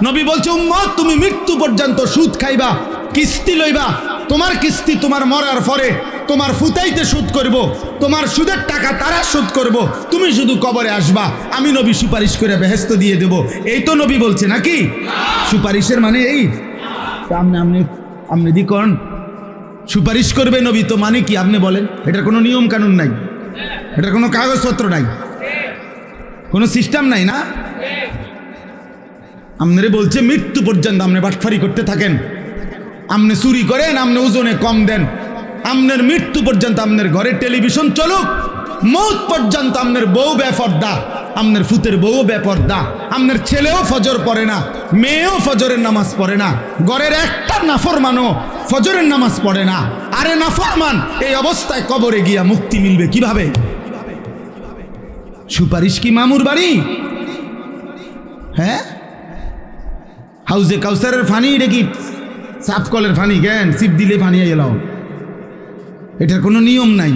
নবী বলছে উম্মত তুমি মৃত্যু পর্যন্ত সুদ খাইবা, কিস্তি লইবা, তোমার কিস্তি তোমার মরার পরে তোমার ফুতাইতে সুদ করব, তোমার সুদের টাকা তারা সুদ করব, তুমি শুধু কবরে আসবা, আমি নবী সুপারিশ করে বেহেশত দিয়ে দেব। এই তো নবী বলছে নাকি? সুপারিশের মানে এই? আপনি দিকন সুপারিশ করবে নবী, তো মানে কি আপনি বলেন? এটার কোনো নিয়ম কানুন নাই, এটার কোনো কাগজপত্র নাই, কোনো সিস্টেম নাই না? আপনারে বলছে মৃত্যু পর্যন্ত আপনি বাটফারি করতে থাকেন, আপনি চুরি করেন, আপনি ওজনে কম দেন, আপনার মৃত্যু পর্যন্ত আপনার ঘরে টেলিভিশন চলুক, মৌত পর্যন্ত আপনার বউ বেপর্দা, আপনার ফুতের বউ বেপর্দা, আপনার ছেলেও ফজর পড়ে না, মেয়েও ফজরের নামাজ পড়ে না, ঘরের একটা নাফরমানও ফজরের নামাজ পড়ে না। আরে নাফরমান, এই অবস্থায় কবরে গিয়া মুক্তি মিলবে কিভাবে? সুপারিশ কি মামুর বাড়ি? হ্যাঁ, হাউজে কাউসারের ফানি দেখি সাফ কলের ফানি কেন সিপ দিলে ফানি এলাও, এটার কোনো নিয়ম নাই।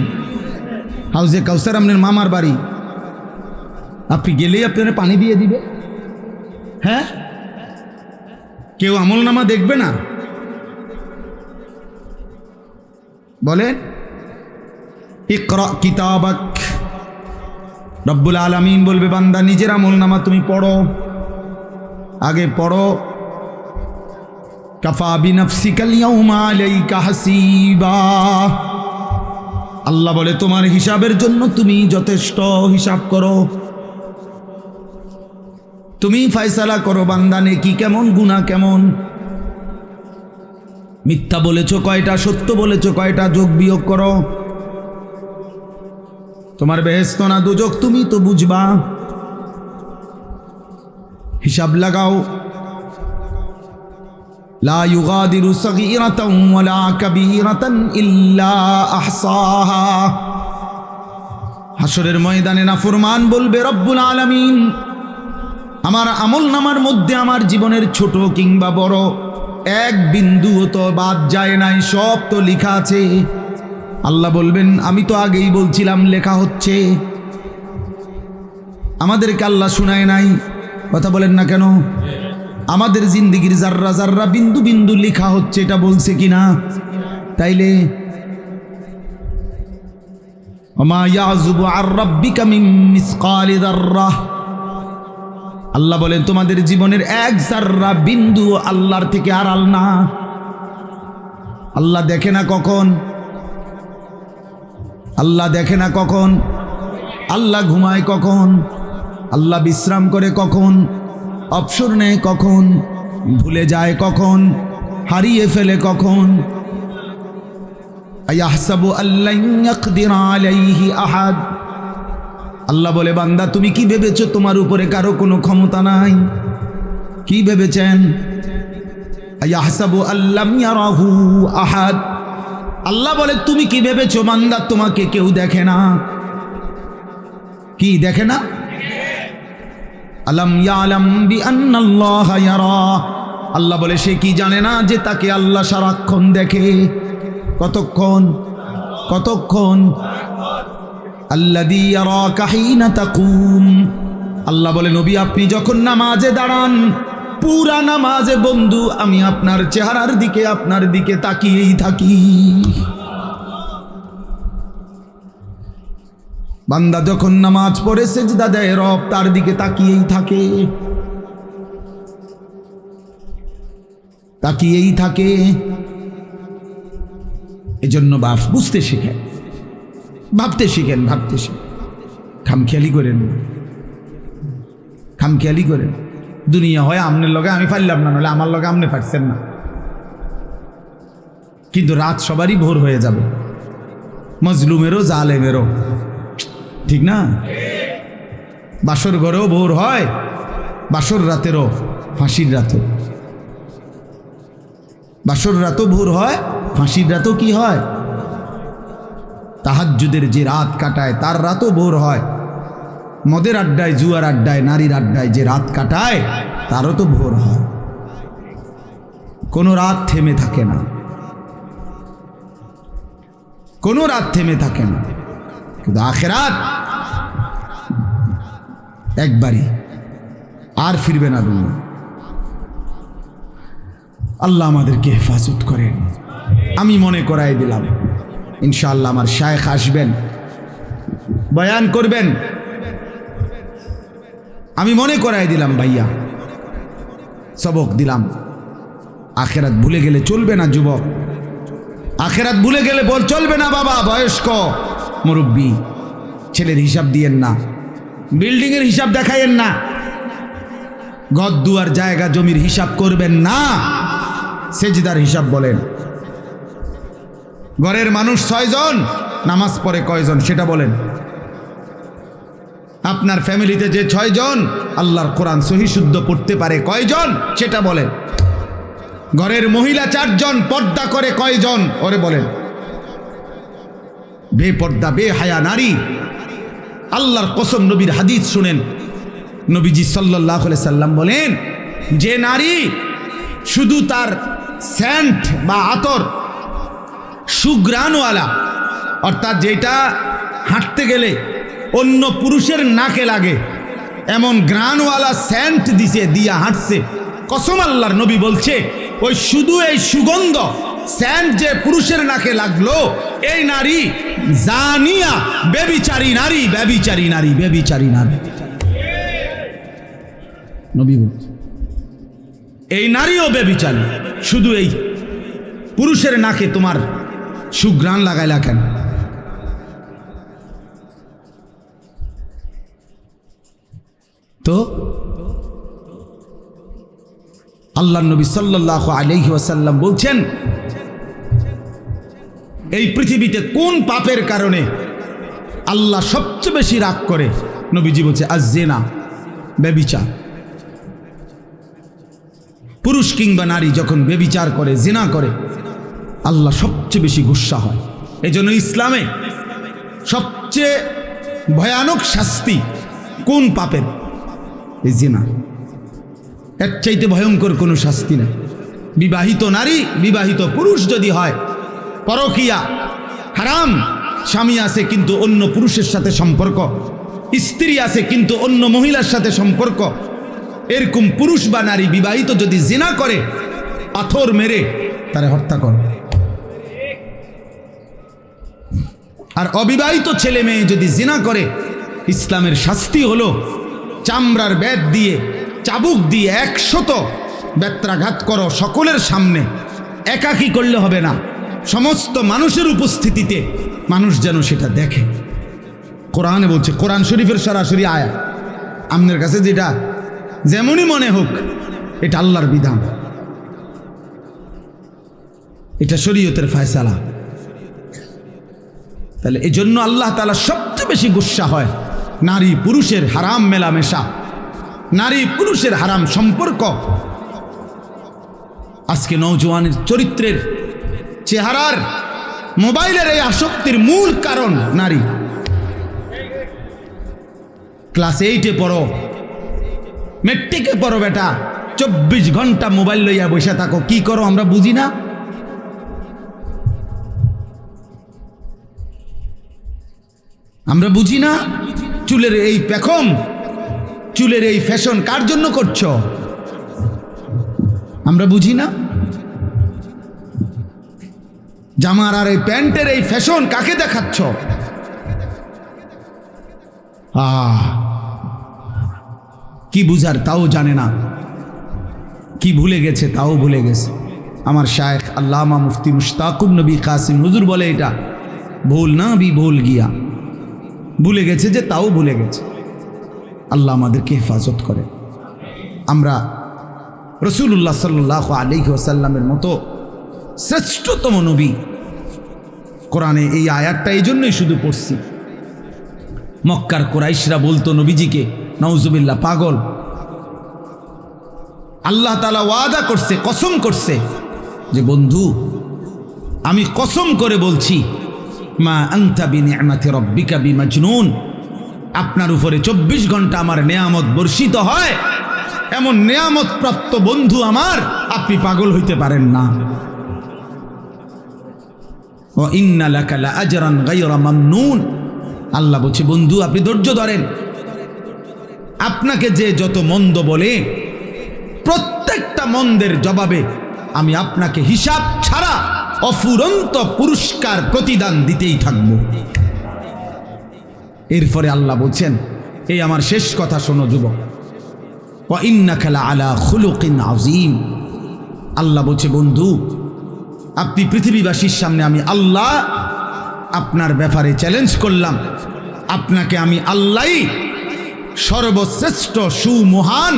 হাউজে কাউসার আপনার মামার বাড়ি, আপনি গেলেই আপনারা পানি দিয়ে দিবে। হ্যাঁ, কেউ আমল নামা দেখবে না? বলে ইকরা কিতাবাক, রব্বুল আলামিন বলবে বান্দা নিজের আমল নামা তুমি পড়ো, আগে পড়ো। কাফা বিনাফসিকাল ইয়াউমা আলাইকা হাসিবা, আল্লাহ বলে তোমার হিসাবের জন্য তুমি যথেষ্ট, হিসাব করো, তুমি ফয়সালা করো বান্দা নেকি কেমন গুনাহ কেমন, মিথ্যা বলেছো কয়টা, সত্য বলেছো কয়টা, যোগ বিয়োগ করো। তোমার বেহেশত না দোজখ তুমি তো বুঝবা, হিসাব লাগাও। লা ইউগাদিরু সগীরাতান ওয়ালা কাবীরাতান ইল্লা আহসাহা, হাসরের ময়দানে নাফরমান বলবে রব্বুল আলামিন আমার আমল নামার মধ্যে আমার জীবনের ছোট কিংবা বড় এক বিন্দুও তো বাদ যায় নাই, সব তো লেখা আছে। আল্লাহ বলবেন আমি তো আগেই বলছিলাম লেখা হচ্ছে, আমাদেরকে আল্লাহ শুনায় নাই? কথা বলেন না কেন? আমাদের জিন্দেগির জাররা জাররা বিন্দু বিন্দু লেখা হচ্ছে, এটা বলছে কিনা? তাইলে ওমা ইয়াযুবু আর রাব্বিকা মিন মিসকালি যাররাহ, আল্লাহ বলেন তোমাদের জীবনের এক জাররা বিন্দু আল্লাহর থেকে আড়াল না। আল্লাহ দেখে না কখন? আল্লাহ দেখে না কখন? আল্লাহ ঘুমায় কখন? আল্লাহ বিশ্রাম করে কখন? অবসর নেয় কখন? ভুলে যায় কখন? হারিয়ে ফেলে কখন? আয়াহসাবু আল্লান ইয়াকদিরা আলাইহি আহাদ, আল্লাহ বলে বান্দা তুমি কি ভেবেছো তোমার উপরে কারো কোনো ক্ষমতা নাই? কি ভেবেছেন? আয়াহসাবু আল্লাম ইয়ারাহু আহাদ, আল্লাহ বলে তুমি কি ভেবেছো বান্দা তোমাকে কেউ দেখে না? কি দেখে না? আলাম ইয়ালাম বিআন্নাল্লাহা ইয়ারা, আল্লাহ বলে সে কি জানে না যে তাকে আল্লাহ সারাক্ষণ দেখে? কতক্ষণ? কতক্ষণ? আল্লাযী ইয়ারাকা হিনা তাকুম, আল্লাহ বলে নবী আপনি যখন নামাজে দাঁড়ান পুরা নামাজে বন্ধু আমি আপনার চেহারার দিকে আপনার দিকে তাকিয়েই থাকি। বান্দা যখন নামাজ পড়ে সেজদা দেয় রব তার দিকে তাকিয়েই থাকে, তাকিয়েই থাকে। এজন্য বাপ বুঝতে শিখেন, ভাবতে শিখেন, ভাবতে শিখেন, খামখেয়ালি করেন, খামখেয়ালি করেন। দুনিয়া হয় আমনের লগে আমি পারলাম না, নাহলে আমার লগে আমনে পারছেন না, কিন্তু রাত সবারই ভোর হয়ে যাবে, মজলুমেরও জালেমেরও, ঠিক না? বাসর ঘরেও ভোর হয়, বাসর রাতেরও, ফাঁসির রাতেও, বাসর রাতও ভোর হয়, ফাঁসির রাতও কি হয়? তাহাজ্জুদের যে রাত কাটায় তার রাতও ভোর হয়, মদের আড্ডায় জুয়ার আড্ডায় নারীর আড্ডায় যে রাত কাটায় তারও তো ভোর হয়। কোনো রাত থেমে থাকে না, কোনো রাত থেমে থাকে না, কিন্তু আখিরাত একবারই, আর ফিরবে না দুনিয়া। আল্লাহ আমাদেরকে হেফাজত করেন। আমি মনে করাই দিলাম ইনশাআল্লাহ আমার শায়েখ আসবেন, বয়ান করবেন, আমি মনে করাই দিলাম ভাইয়া, সবক দিলাম, আখেরাত ভুলে গেলে চলবে না যুবক, আখেরাত ভুলে গেলে চলবে না বাবা। বয়স্ক মুরব্বী, ছেলের হিসাব দিয়েন না, বিল্ডিংয়ের হিসাব দেখাইয়েন না, ঘর দুয়ার জায়গা জমির হিসাব করবেন না, সেজদার হিসাব বলেন। ঘরের মানুষ 6 জন, নামাজ পড়ে কয়জন সেটা বলেন। আপনার ফ্যামিলিতে যে 6 জন আল্লাহর কোরআন সহি শুদ্ধ পড়তে পারে কয়জন সেটা বলেন। ঘরের মহিলা 4 জন, পর্দা করে কয়জন ওরে বলেন। বেপর্দা বেহায়া নারী, আল্লাহর কসম নবীর হাদিস শুনেন, নবীজি সাল্লাল্লাহু আলাইহি সাল্লাম বলেন যে নারী শুধু তার সেন্ট বা আতর সুঘ্রাণওয়ালা, অর্থাৎ যেটা হাঁটতে গেলে অন্য পুরুষের নাকে লাগে এমন ঘ্রাণওয়ালা সেন্ট দিয়া হাঁটছে, কসম আল্লাহর নবী বলছে ওই শুধু এই সুগন্ধ সেন্ট যে পুরুষের নাকে লাগলো, এই নারী জানিয়া, ব্যভিচারী নারী, ব্যভিচারী নারী, ব্যভিচারী নারী। নবী বলছে এই নারীও ব্যভিচারী, শুধু এই পুরুষের নাকে তোমার সুঘ্রাণ লাগাইলা কেন? তো আল্লাহ নবী সাল্লাল্লাহু আলাইহি ওয়াসাল্লাম বলছেন এই পৃথিবীতে কোন পাপের কারণে আল্লাহ সবচেয়ে বেশি রাগ করে? নবীজি বলছে আজ-জিনা, ব্যভিচার। পুরুষ কিংবা নারী যখন ব্যভিচার করে, জিনা করে, আল্লাহ সবচেয়ে বেশি গুসা হয়। এই জন্য ইসলামে সবচেয়ে ভয়ানক শাস্তি কোন পাপের? এই জিনা। এর চাইতে ভয়ঙ্কর কোনো শাস্তি নেই। বিবাহিত নারী, বিবাহিত পুরুষ যদি হয়, পরকিয়া হারাম, স্বামী আছে কিন্তু অন্য পুরুষের সাথে সম্পর্ক, স্ত্রী আছে কিন্তু অন্য মহিলার সাথে সম্পর্ক, এরকম পুরুষ বা নারী বিবাহিত যদি জিনা করে, পাথর মেরে তারে হত্যা করো। আর অবিবাহিত ছেলে মেয়ে যদি জিনা করে, ইসলামের শাস্তি হলো চামড়ার বেত দিয়ে, চাবুক দিয়ে 100 বেত্রাঘাত করো সকলের সামনে। একাকী করলে হবে না, সমস্ত মানুষের উপস্থিতিতে, মানুষ যেন সেটা দেখে। কোরআনে বলছে, কোরআন শরীফের সরাসরি আয়াত, আপনার কাছে যেটা যেমনই মনে হোক, এটা আল্লাহর বিধান, এটা শরীয়তের ফয়সালা। তাহলে এই জন্য আল্লাহ তাআলা সবচেয়ে বেশি গুসা হয় নারী পুরুষের হারাম মেলামেশা, নারী পুরুষের হারাম সম্পর্ক। আজকে নওজোয়ানের চরিত্রের, চেহারার, মোবাইলের এই আসক্তির মূল কারণ নারী। ক্লাস 8-এ পড়ো, মেট্রিকে পড়ো বেটা, 24 ঘন্টা মোবাইল লইয়া বসে থাকো, কি করো আমরা বুঝি না? আমরা বুঝি না? চুলের এই পেখম, চুলের এই ফ্যাশন কার জন্য করছো? আমরা বুঝি না? জামার আর এই প্যান্টের এই ফ্যাশন কাকে দেখাচ্ছ? কি বুঝার তাও জানে না, কি ভুলে গেছে তাও ভুলে গেছে। আমার শায়েখ আল্লামা মুফতি মুশতাকুর নবী কাসিম হুজুর বলে, এটা ভুল না ভি ভুল গিয়া, ভুলে গেছে যে তাও ভুলে গেছে। আল্লাহ আমাদেরকে হেফাজত করে। আমরা রাসূলুল্লাহ সাল্লাল্লাহু আলাইহি ওয়াসাল্লামের মতো শ্রেষ্ঠতম নবী, কোরআনে এই আয়াতটা এই জন্যই শুধু পড়ছি। মক্কার কুরাইশরা বলতো নবীজিকে, নাউজুবিল্লাহ, পাগল। আল্লাহ তাআলা ওয়াদা করছে, কসম করছে যে বন্ধু আমি কসম করে বলছি, মা আনতা বিনিআমাতি রাব্বিকা বিমাজনুন, আপনার উপরে 24 ঘন্টা আমার নেয়ামত বর্ষিত হয়, এমন নেয়ামত প্রাপ্ত বন্ধু আমার, আপনি পাগল হইতে পারেন না। ওয়া ইন্না লাকা লাআজরান গায়রা মামনুন, আল্লাহ বলছে বন্ধু আপনি ধৈর্য ধরেন, আপনাকে যে যত মন্দ বলে প্রত্যেকটা মন্দের জবাবে আমি আপনাকে হিসাব ছাড়া অফুরন্ত পুরস্কার প্রতিদান দিতেই থাকব। এরপরে আল্লাহ বলছেন, এই আমার শেষ কথা শোনো যুবক, ওয়া ইন্নাকা লাআলা খুলুকিন আযীম, আল্লাহ বলছে, বন্ধু আপনি পৃথিবীবাসীর সামনে আমি আল্লাহ আপনার ব্যাপারে চ্যালেঞ্জ করলাম। আপনাকে আমি আল্লাহই সর্বশ্রেষ্ঠ সুমহান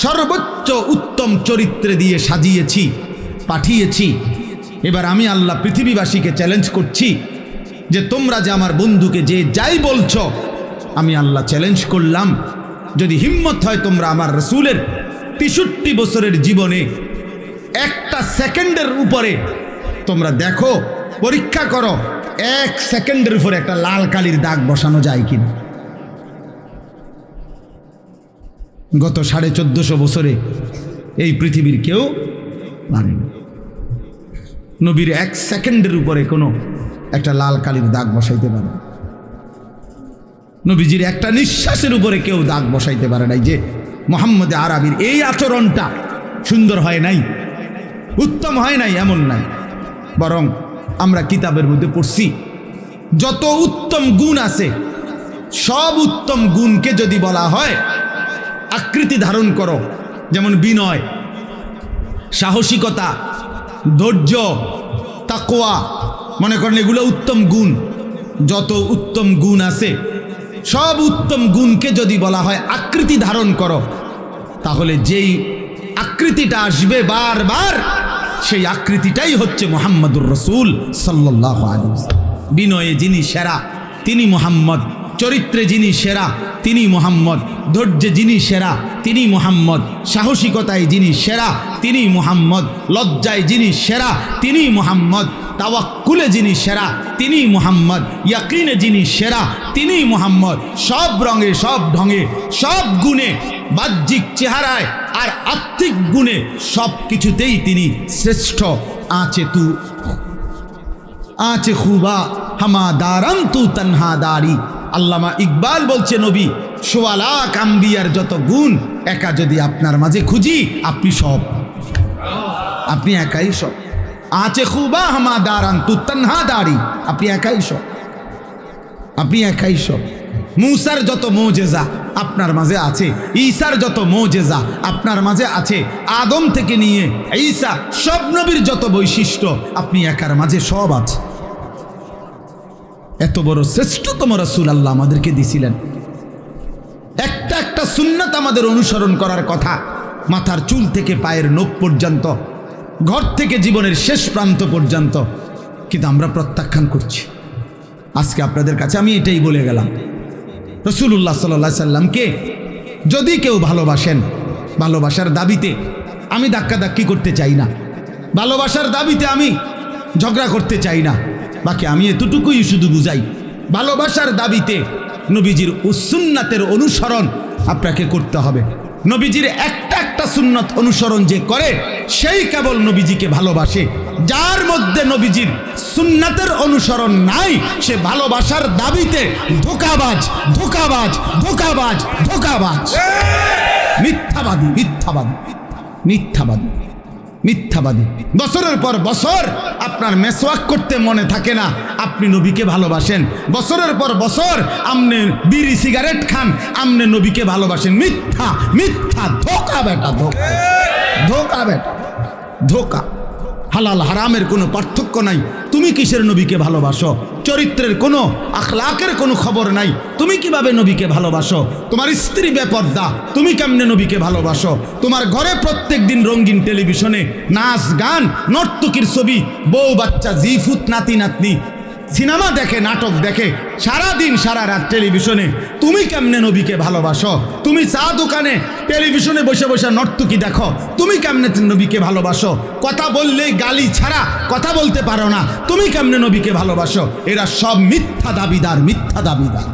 সর্বোচ্চ উত্তম চরিত্রে দিয়ে সাজিয়েছি, পাঠিয়েছি। এবার আমি আল্লাহ পৃথিবীবাসীকে চ্যালেঞ্জ করছি যে তোমরা যে আমার বন্ধুকে যে যাই বলছো, আমি আল্লাহ চ্যালেঞ্জ করলাম, যদি হিম্মত হয় তোমরা আমার রসুলের ৬৩ বছরের জীবনে একটা সেকেন্ডের উপরে তোমরা দেখো, পরীক্ষা করো, ১ সেকেন্ডের উপরে একটা লাল কালির দাগ বসানো যায় কিনা। গত ১৪৫০ বছরে এই পৃথিবীর কেউ পারেনি নবীর ১ সেকেন্ডের উপরে কোনো একটা লাল কালির দাগ বসাইতে পারে। নবীজির একটা নিঃশ্বাসের উপরে কেউ দাগ বসাইতে পারে নাই। যে মুহাম্মদ আরবির এই আচরণটা সুন্দর হয় নাই, উত্তম হয় নাই, এমন নাই। বরং আমরা কিতাবের মধ্যে পড়ছি যত উত্তম গুণ আছে, সব উত্তম গুণকে যদি বলা হয় আকৃতি ধারণ করো, যেমন বিনয়, সাহসিকতা, ধৈর্য, তাকওয়া, মনে করেন এগুলো উত্তম গুণ। যত উত্তম গুণ আছে সব উত্তম গুণকে যদি বলা হয় আকৃতি ধারণ করো, তাহলে যেই আকৃতিটা আসবে বারবার, সেই আকৃতিটাই হচ্ছে মুহাম্মদুর রাসূল সাল্লাল্লাহু আলাইহি ওয়াসাল্লাম। বিনয়ে যিনি সেরা তিনি মুহাম্মদ, চরিত্রে যিনি সেরা তিনি মুহাম্মদ, ধৈর্যে যিনি সেরা তিনি মুহাম্মদ, সাহসিকতায় যিনি সেরা তিনি মুহাম্মদ, লজ্জায় যিনি সেরা তিনি মুহাম্মদ, তাওয়াক্কুলে যিনি সেরা তিনি মুহাম্মদ, ইয়াকিনে যিনি সেরা তিনি মুহাম্মদ। সব রঙে, সব ঢঙে, সব গুণে, বাহ্যিক চেহারায় আর আত্মিক গুণে সব কিছুতেই তিনি শ্রেষ্ঠ। আঁচে খুবা হামা দারাম তু তনহা দারি। আল্লামা ইকবাল বলছে, নবী সোয়া লাখ আম্বিয়ার যত গুণ একা যদি আপনার মাঝে খুঁজি, আপনি সব, আপনি একাই সব। আঁচে খুবা হামা দারাম তু তনহা দারি, আপনি একাই সব, আপনি একাই সব। মুসার যত মোজেজা আপনার মাঝে আছে, ঈসার যত মোজেজা আপনার মাঝে আছে, আদম থেকে নিয়ে ঈসা সব নবীর যত বৈশিষ্ট্য আপনি একার মাঝে সব আছে। এত বড় শ্রেষ্ঠতম রাসূল আল্লাহ আমাদেরকে দিছিলেন। একটা একটা সুন্নাত আমাদের অনুসরণ করার কথা, মাথার চুল থেকে পায়ের নখ পর্যন্ত, ঘর থেকে জীবনের শেষ প্রান্ত পর্যন্ত, কিন্তু আমরা প্রত্যাখ্যান করছি। আজকে আপনাদের কাছে আমি এটাই বলে গেলাম, রাসূলুল্লাহ সাল্লাল্লাহু আলাইহি সাল্লামকে যদি কেউ ভালোবাসেন, ভালোবাসার দাবিতে আমি ধাক্কাধাক্কি করতে চাই না, ভালোবাসার দাবিতে আমি ঝগড়া করতে চাই না, বাকি আমি এতটুকুই শুধু বুঝাই, ভালোবাসার দাবিতে নবীজির সুন্নাতের অনুসরণ আপনাকে করতে হবে। নবীজির একটা একটা সুন্নত অনুসরণ যে করে সেই কেবল নবীজিকে ভালোবাসে। যার মধ্যে নবীজির সুন্নাতের অনুসরণ নাই, সে ভালোবাসার দাবিতে ধোঁকাবাজ, ধোঁকাবাজ, ধোঁকাবাজ, ধোঁকাবাজ, মিথ্যাবাদী, মিথ্যাবাদী, মিথ্যাবাদী, মিথ্যাবাদী। বছরের পর বছর আপনার মেসওয়াক করতে মনে থাকে না, আপনি নবীকে ভালোবাসেন। বছরের পর বছর আপনি বিড়ি সিগারেট খান, আপনি নবীকে ভালোবাসেন। মিথ্যা, মিথ্যা, ধোঁকা বেটা, ধোঁকা, ধোঁকা বেটা, ধোঁকা। হালাল হারামের কোনো পার্থক্য নাই। তুমি কিসের নবীকে ভালোবাসো? চরিত্রের কোনো, আখলাকের কোনো খবর নাই। তুমি কিভাবে নবীকে ভালোবাসো? তোমার স্ত্রী বেপর্দা, তুমি কেমনে নবীকে ভালোবাসো? তোমার ঘরে প্রত্যেক দিন রঙিন টেলিভিশনে নাচ গান, নর্তকীর ছবি, বউ বাচ্চা, জিফুত, নাতি নাতনি সিনেমা দেখে, নাটক দেখে, সারা দিন সারা রাত টেলিভিশনে। তুমি কেমনে নবীকে ভালোবাসো? তুমি চা দোকানে টেলিভিশনে বসে বসে নর্তকী দেখো, তুমি কেমনে নবীকে ভালোবাসো? কথা বললেই গালি ছাড়া কথা বলতে পারো না, তুমি কেমনে নবীকে ভালোবাসো? এরা সব মিথ্যা দাবিদার, মিথ্যা দাবিদার।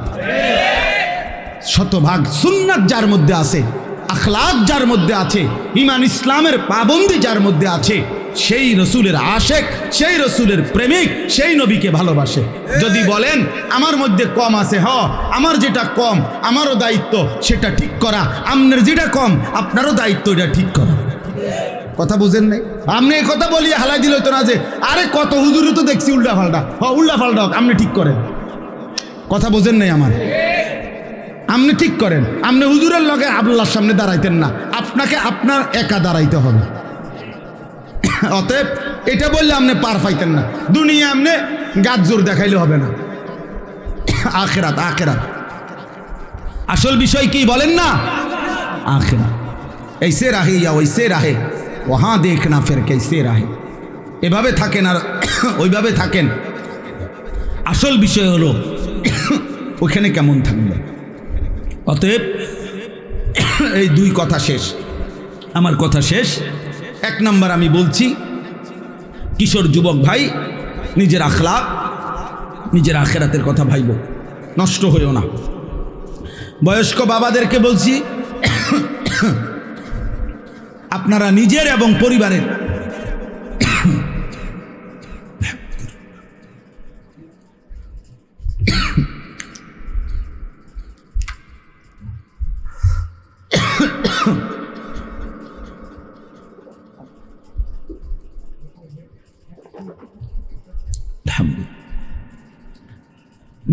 শতভাগ সুন্নাত যার মধ্যে আছে, আখলাক যার মধ্যে আছে, ঈমান ইসলামের পাবন্দি যার মধ্যে আছে, সেই রসুলের আশেক, সেই রসুলের প্রেমিক, সেই নবীকে ভালোবাসে। যদি বলেন আমার মধ্যে কম আছে, আমার যেটা কম আমারও দায়িত্ব সেটা ঠিক করা, আপনার যেটা কম আপনারও দায়িত্ব এটা ঠিক করা। কথা বুঝেন নাই? আপনি এই কথা বলিয়ে হালাই দিল তো না যে আরে কত হুজুরও তো দেখছি উল্টা পাল্টা, উল্টা পাল্টা আপনি ঠিক করেন। কথা বোঝেন নাই আমার? আপনি ঠিক করেন। আপনি হুজুরের লগে আল্লাহর সামনে দাঁড়াইতেন না, আপনাকে আপনার একা দাঁড়াইতে হবে। অতএব এটা বললে আপনি পার পাইতেন না। দুনিয়া আপনি গাছ জোর দেখাইলে হবে না, আখেরাত আখেরাত আসল বিষয় কি বলেন না? আখেরাত। ऐसे रहे या वैसे रहे वहाँ देखना फिर कैसे रहे। এভাবে থাকেন আর ওইভাবে থাকেন, আসল বিষয় হলো ওখানে কেমন থাকবে। অতএব এই দুই কথা শেষ, আমার কথা শেষ। এক নাম্বার আমি বলছি, কিশোর যুবক ভাই, নিজের আখলাক নিজের আখেরাতের কথা ভাইব, নষ্ট হইও না। বয়স্ক বাবাদেরকে বলছি, আপনারা নিজের এবং পরিবারের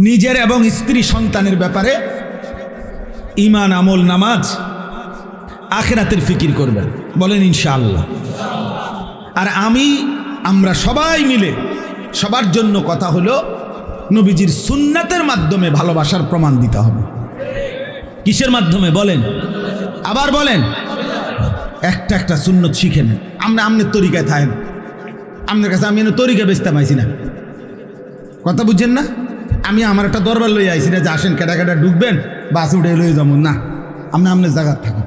নিজের এবং স্ত্রী সন্তানের ব্যাপারে ঈমান, আমল, নামাজ, আখিরাতের ফিকির করবেন, বলেন ইনশাআল্লাহ। আর আমরা সবাই মিলে সবার জন্য কথা হলো নবীজির সুন্নাতের মাধ্যমে ভালোবাসার প্রমাণ দিতে হবে। কিসের মাধ্যমে বলেন? আবার বলেন। একটা একটা সুন্নত শিখে নেন। আমনের তরিকায় থাকেন, আপনার কাছে আমি তরিকা বেচতে পাইছি না, কথা বুঝছেন না? আমি আমার একটা দরবার লই আইছি না যে আসেন কেটা কেটা ঢুকবেন বাস উঠে লই যাবো না। আপনি আপনার জায়গায় থাকেন,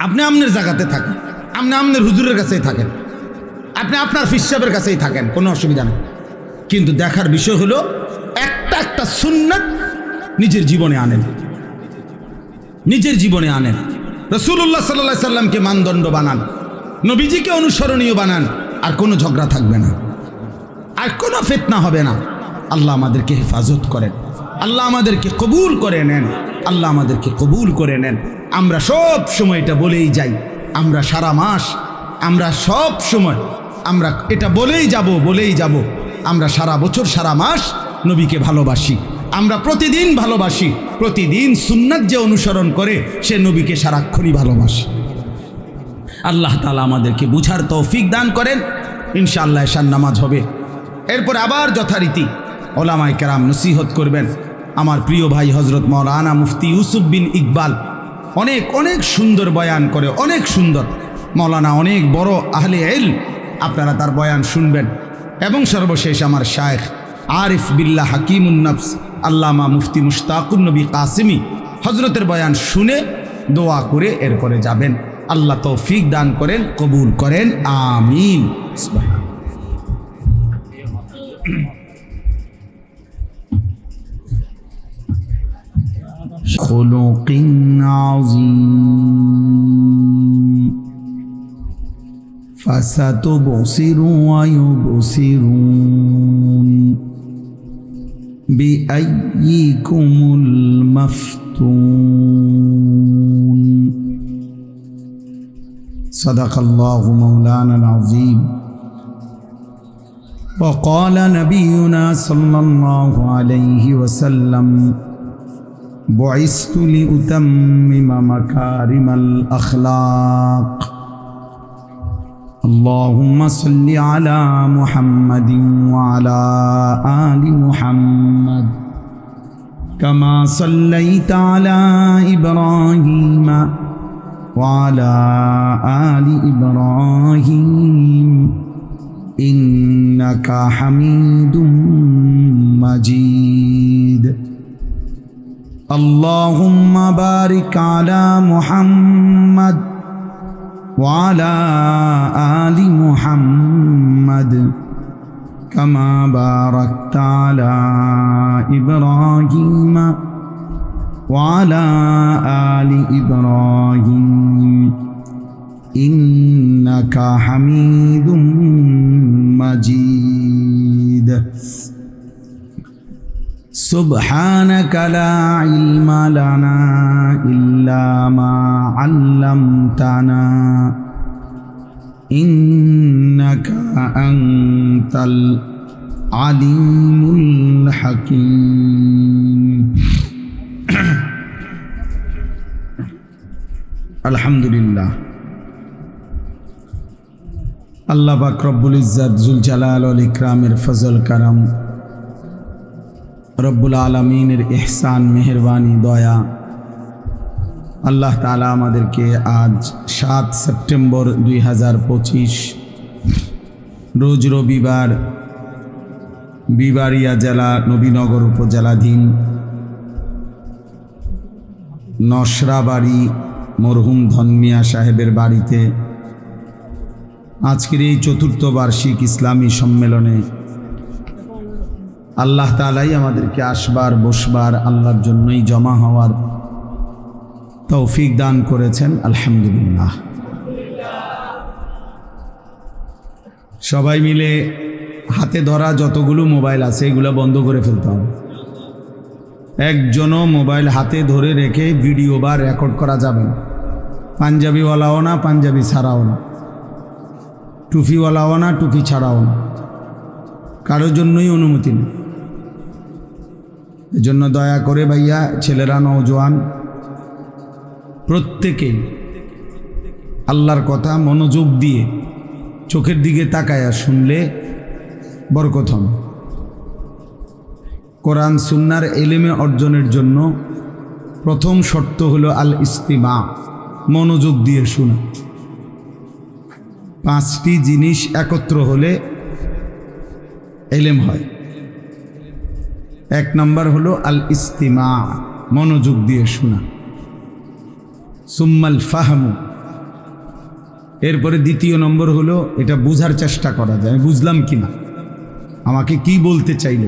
আপনি আপনার জায়গাতে থাকেন, আপনি আপনার হুজুরের কাছেই থাকেন, আপনি আপনার ফিসাবের কাছেই থাকেন, কোনো অসুবিধা নেই। কিন্তু দেখার বিষয় হলো একটা একটা সুন্নাত নিজের জীবনে আনেন, নিজের জীবনে আনেন। রাসূলুল্লাহ সাল্লাল্লাহু আলাইহি সাল্লামকে মানদণ্ড বানান, নবীজিকে অনুসরণীয় বানান, আর কোনো ঝগড়া থাকবে না, আর কোনো ফিতনা হবে না। আল্লাহ আমাদেরকে হেফাজত করেন, আল্লাহ আমাদেরকে কবুল করে নেন, আল্লাহ আমাদেরকে কবুল করে নেন। আমরা সব সময় এটা বলেই যাই, আমরা সারা মাস, আমরা সব সময় আমরা এটা বলেই যাব, আমরা সারা বছর সারা মাস নবীকে ভালোবাসি, আমরা প্রতিদিন ভালোবাসি। প্রতিদিন সুন্নাত যে অনুসরণ করে সে নবীকে সারাক্ষণই ভালোবাসে। আল্লাহ তাআলা আমাদেরকে বুঝার তৌফিক দান করেন। ইনশাআল্লাহ এশার নামাজ হবে, এরপর আবার যথারীতি ওলামায়ে কেরাম নসিহত করবেন। আমার প্রিয় ভাই হযরত মাওলানা মুফতি ইউসুফ বিন ইকবাল অনেক অনেক সুন্দর বয়ান করে, অনেক সুন্দর। মাওলানা অনেক বড় আহলে ইলম, আপনারা তার বয়ান শুনবেন। এবং সর্বশেষ আমার শায়েখ আরিফ বিল্লাহ হাকিমুন নফস আল্লামা মুফতি মুশতাকুন নবী কাসিমি হজরতের বয়ান শুনে দোয়া করে এরপরে যাবেন। আল্লাহ তৌফিক দান করেন, কবুল করেন, আমিন। خلق عظيم فستبصر ويبصرون بأيكم المفتون صدق الله مولانا العظيم وقال نبينا صلى الله عليه وسلم بعثت لأتمم مكارم الأخلاق اللهم صل على محمد وعلى آل محمد كما صليت على إبراهيم وعلى آل إبراهيم إنك حميد مجيد اللهم بارك على محمد وعلى آل محمد كما باركت على إبراهيم وعلى آل إبراهيم إنك حميد مجيد سبحانك لا علم لنا إلا ما علمتنا إنك أنت العليم الحكيم الحمد لله আল্লাহ পাক রব্বুল ইজ্জাত জুল জালাল ওয়াল ইকরামের ফজল কারাম, রব্বুল আলামিনের ইহসান, মেহেরবানি, দয়া, আল্লাহ তাআলা আমাদেরকে আজ 7 সেপ্টেম্বর 2025 রোজ রবিবার বিবাড়িয়া জেলা নবীনগর উপজেলাধীন নশরাবাড়ি মরহুম ধনমিয়া সাহেবের বাড়িতে আজকের এই 4র্থ বার্ষিক ইসলামী সম্মেলনে আল্লাহ তাআলাই আমাদেরকে আসবার বসবার, আল্লাহর জন্যই জমা হওয়ার তৌফিক দান করেছেন। আলহামদুলিল্লাহ। সবাই মিলে হাতে ধরা যতগুলো মোবাইল আছে এগুলো বন্ধ করে ফেলতে হবে। একজনও মোবাইল হাতে ধরে রেখে ভিডিও বা রেকর্ড করা যাবে না। পাঞ্জাবিওয়ালাও না, পাঞ্জাবি ছাড়াও না, টুপিওয়ালাও না, টুপি ছাড়াও না, কারোর জন্যই অনুমতি নেই। এজন্য দয়া করে ভাইয়া, ছেলেরা, নওজোয়ান প্রত্যেকেই আল্লাহর কথা মনোযোগ দিয়ে চোখের দিকে তাকায়া শুনলে বরকত হবে। কোরআন সুন্নাহর ইলমে অর্জনের জন্য প্রথম শর্ত হলো আল ইস্তিমা, মনোযোগ দিয়ে শোনা। 5টি জিনিস একত্র হলে ইলম হয়। 1 নম্বর হলো আল ইস্তিমা, মনোযোগ দিয়ে শোনা। সুম্মাল ফাহমু, এরপরে 2য় নম্বর হলো এটা বুঝার চেষ্টা করা যায়, আমি বুঝলাম কিনা, আমাকে কি বলতে চাইল।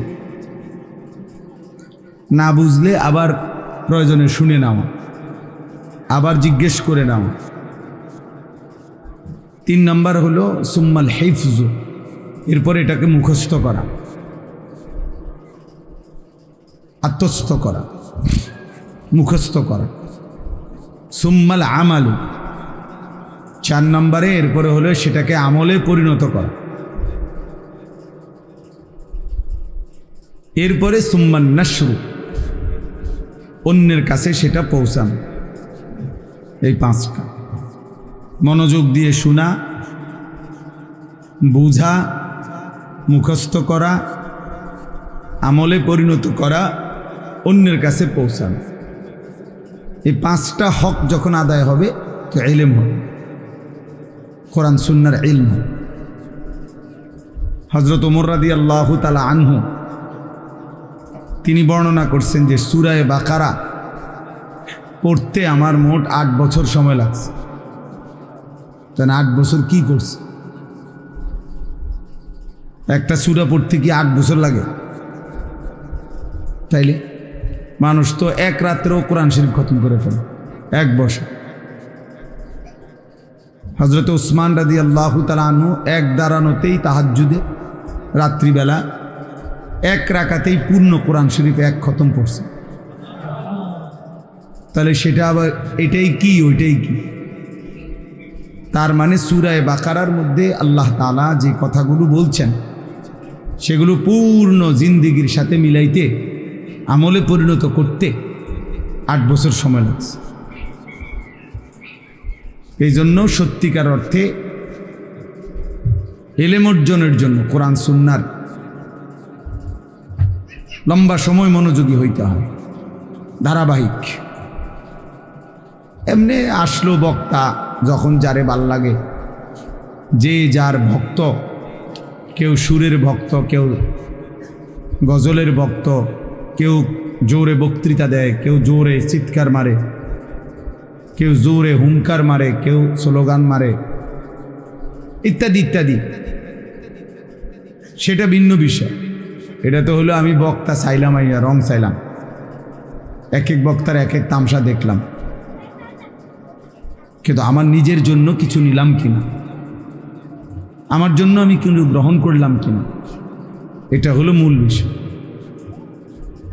না বুঝলে আবার প্রয়োজনে শুনে নাও, আবার জিজ্ঞেস করে নাও। 3 নম্বর হলো সুম্মাল হিফজু, এরপর এটাকে মুখস্থ করা, আত্মস্থ করা, মুখস্থ করা। সুম্মাল আমালু, 4 নম্বরে এরপরে হলো সেটাকে আমলে পরিণত করা। এরপরে সুম্মান নাশরু, অন্যের কাছে সেটা পৌঁছানো। এই 5টা, মনোযোগ দিয়ে শোনা, বুঝা, মুখস্থ করা, আমলে পরিণত করা, অন্যের কাছে পৌঁছানো। এই 5টা হক যখন আদায় হবে তো ইলম হবে, কোরআন সুন্নাহর ইলম হবে। হযরত ওমর রাদিয়াল্লাহু তাআলা আনহু তিনি বর্ণনা করছেন যে সূরা বাকারা পড়তে আমার মোট 8 বছর সময় লাগছে। তাই 8 বছর কি করছে? একটা সূরা পড়তে কি 8 বছর লাগে? তাইলে মানুষ তো এক রাত্রেও কোরআন শরীফ খতম করে ফেলে, 1 বছর। হযরত উসমান রাদিয়াল্লাহু তাআলা আনহু এক দাঁড়ানোতেই তাহাজ্জুদে রাত্রিবেলা 1 রাকাতেই পূর্ণ কোরআন শরীফ 1 খতম পড়ছে। তাহলে সেটা আবার এটাই কি ওইটাই কি? তার মানে সূরা বাকারার মধ্যে আল্লাহ তাআলা যে কথাগুলো বলছেন সেগুলো পূর্ণ জিন্দেগির সাথে মিলাইতে, আমলে পরিণত করতে 8 বছর সময় লাগছে। এই জন্য সত্যিকার অর্থে ইলম অর্জনের জন্য কোরআন সুন্নাহর লম্বা সময় মনোযোগী হইতে হয়, ধারাবাহিক। এমনি আসলো বক্তা যখন যারে ভাল লাগে, যে যার ভক্ত, কেউ সুরের ভক্ত, কেউ গজলের ভক্ত, কেউ জোরে বক্তৃতা দেয়, কেউ জোরে চিৎকার মারে, কেউ জোরে হুঙ্কার মারে, কেউ স্লোগান মারে, ইত্যাদি ইত্যাদি। সেটা ভিন্ন বিষয়। এটা তো হলো আমি বক্তা চাইলাম, আইয়া রং চাইলাম, এক এক বক্তার এক এক তামসা দেখলাম, কিন্তু আমার নিজের জন্য কিছু নিলাম কিনা, আমার জন্য আমি কিন্তু গ্রহণ করলাম কিনা, এটা হলো মূল বিষয়।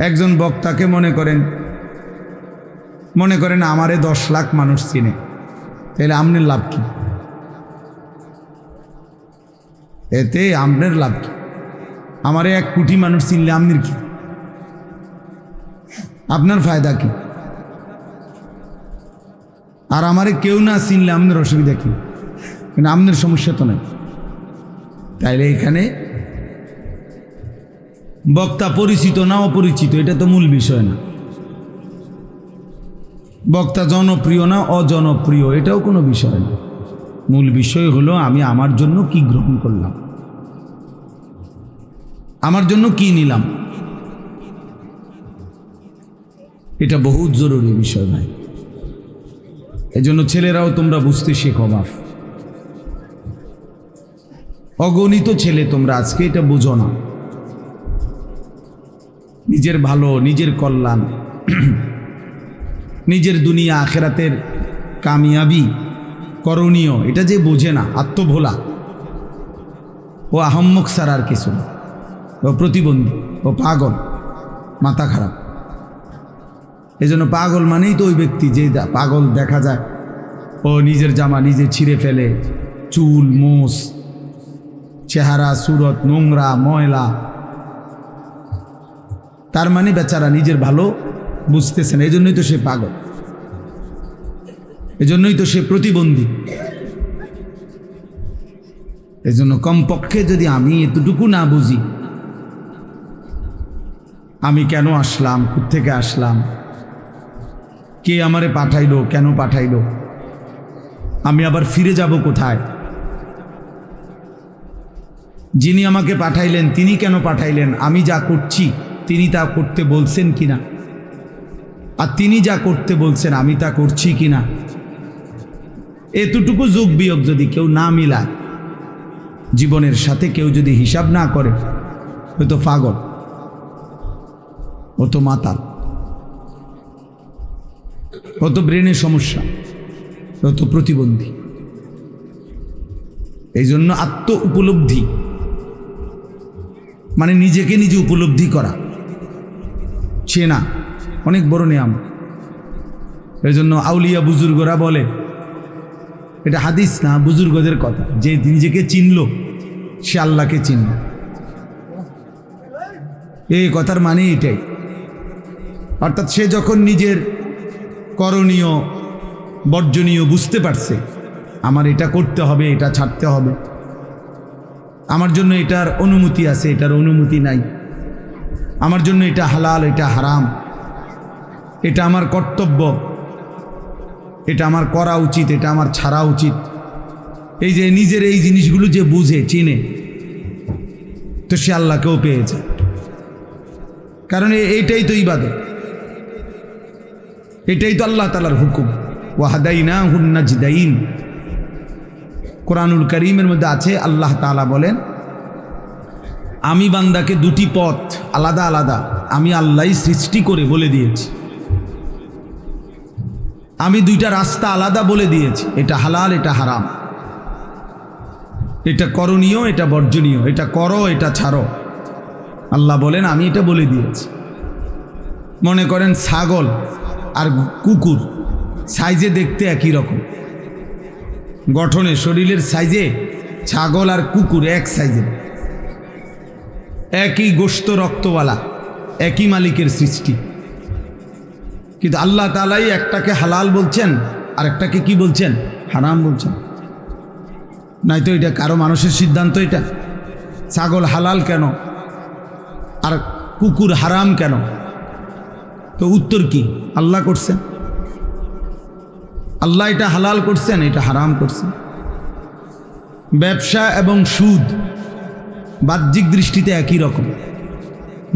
একজন বক্তাকে মনে করেন আমারে 10 লাখ মানুষ চিনে, তাহলে আপনার লাভ কি? এতে আপনার লাভ কি? আমারে 1 কোটি মানুষ চিনলে আপনার কি? আপনার ফায়দা কি? আর আমারে কেউ না চিনলে আপনার অসুবিধা কি? কিন্তু আপনার সমস্যা তো নাই। তাইলে এখানে বক্তা পরিচিত না অপরিচিত এটা তো মূল বিষয় না, বক্তা জনপ্রিয় না অজনপ্রিয় এটাও কোনো বিষয় না। মূল বিষয় হলো আমি আমার জন্য কি গ্রহণ করলাম, আমার জন্য কি নিলাম, এটা বহুত জরুরি বিষয় ভাই। এজন্য ছেলেরাও তোমরা বুঝতে শেখো বাপ। অগণিত ছেলে তোমরা আজকে এটা বুঝো না, নিজের ভালো, নিজের কল্যাণ, নিজের দুনিয়া আখেরাতের কামিয়াবি করণীয় এটা যে বোঝে না, আত্মভোলা, ও আহম্মক সার আর কিছু না, ও প্রতিবন্ধী, ও পাগল, মাথা খারাপ। এজন্য পাগল মানেই তো ওই ব্যক্তি যে পাগল দেখা যায়, ও নিজের জামা নিজে ছিঁড়ে ফেলে, চুল মোষ, চেহারা সুরত নোংরা ময়লা, তার মানে বেচারা নিজের ভালো বুঝতেছে না, এজন্যই তো সে পাগল, এজন্যই তো সে প্রতিবন্ধী। এজন্য কমপক্ষে যদি আমি এতটুকু না বুঝি, আমি কেন আসলাম, কোত্থেকে আসলাম, কে আমারে পাঠাইলো, কেন পাঠাইলো, আমি আবার ফিরে যাব কোথায়, যিনি আমাকে পাঠাইলেন তিনি কেন পাঠাইলেন, আমি যা করছি তিনি তা করতে বলছেন কিনা, আর তিনি যা করতে বলছেন আমি তা করছি কিনা, এতটুকু যোগ বিয়োগ যদি কেউ না মিলায়, জীবনের সাথে কেউ যদি হিসাব না করে, ও তো পাগল, ও তো মাতাল, ও তো ব্রেনের সমস্যা, ও তো প্রতিবন্ধী। এই জন্য আত্ম উপলব্ধি মানে নিজেকে নিজে উপলব্ধি করা, চেনা অনেক বড় নিয়ম। এই জন্য আউলিয়া বুজুর্গরা বলে, এটা হাদিস না, বুজুর্গদের কথা, যে নিজেকে চিনল সে আল্লাহকে চিনল। এই কথার মানে এটাই, অর্থাৎ সে যখন নিজের করণীয় বর্জনীয় বুঝতে পারছে, আমার এটা করতে হবে, এটা ছাড়তে হবে, আমার জন্য এটার অনুমতি আছে, এটার অনুমতি নাই, আমার জন্য এটা হালাল, এটা হারাম, এটা আমার কর্তব্য, এটা আমার করা উচিত, এটা আমার ছাড়া উচিত। এই যে নিজের এই জিনিসগুলো যে বুঝে চিনে, তো সে আল্লাহকেও পেয়ে যায়। কারণ এইটাই তো ইবাদত, এটাই তো আল্লাহ তাআলার হুকুম। ওয়াহাদাইনাহুন নাজদাইন, কোরআনুল কারীমের মধ্যে আছে, আল্লাহ তাআলা বলেন, আমি বান্দাকে দুটি পথ আলাদা আলাদা আমি আল্লাহই সৃষ্টি করে বলে দিয়েছি, আমি দুইটা রাস্তা আলাদা বলে দিয়েছি, এটা হালাল, এটা হারাম, এটা করণীয়, এটা বর্জনীয়, এটা করো, এটা ছাড়ো। আল্লাহ বলেন আমি এটা বলে দিয়েছি। মনে করেন ছাগল আর কুকুর সাইজে দেখতে একই রকম, গঠনে শরীরের সাইজে ছাগল আর কুকুর এক সাইজের, একই গোশত রক্তওয়ালা, একই মালিকের সৃষ্টি, কিন্তু আল্লাহ তাআলাই একটাকে হালাল বলছেন আর একটাকে কি বলছেন, হারাম বলছেন। নয়তো এটা কারো মানুষের সিদ্ধান্ত, এটা ছাগল হালাল কেন আর কুকুর হারাম কেন, তো উত্তর কি, আল্লাহ করছেন, আল্লাহ এটা হালাল করছেন, এটা হারাম করছেন। ব্যবসা এবং সুদ বাহ্যিক দৃষ্টিতে একই রকম,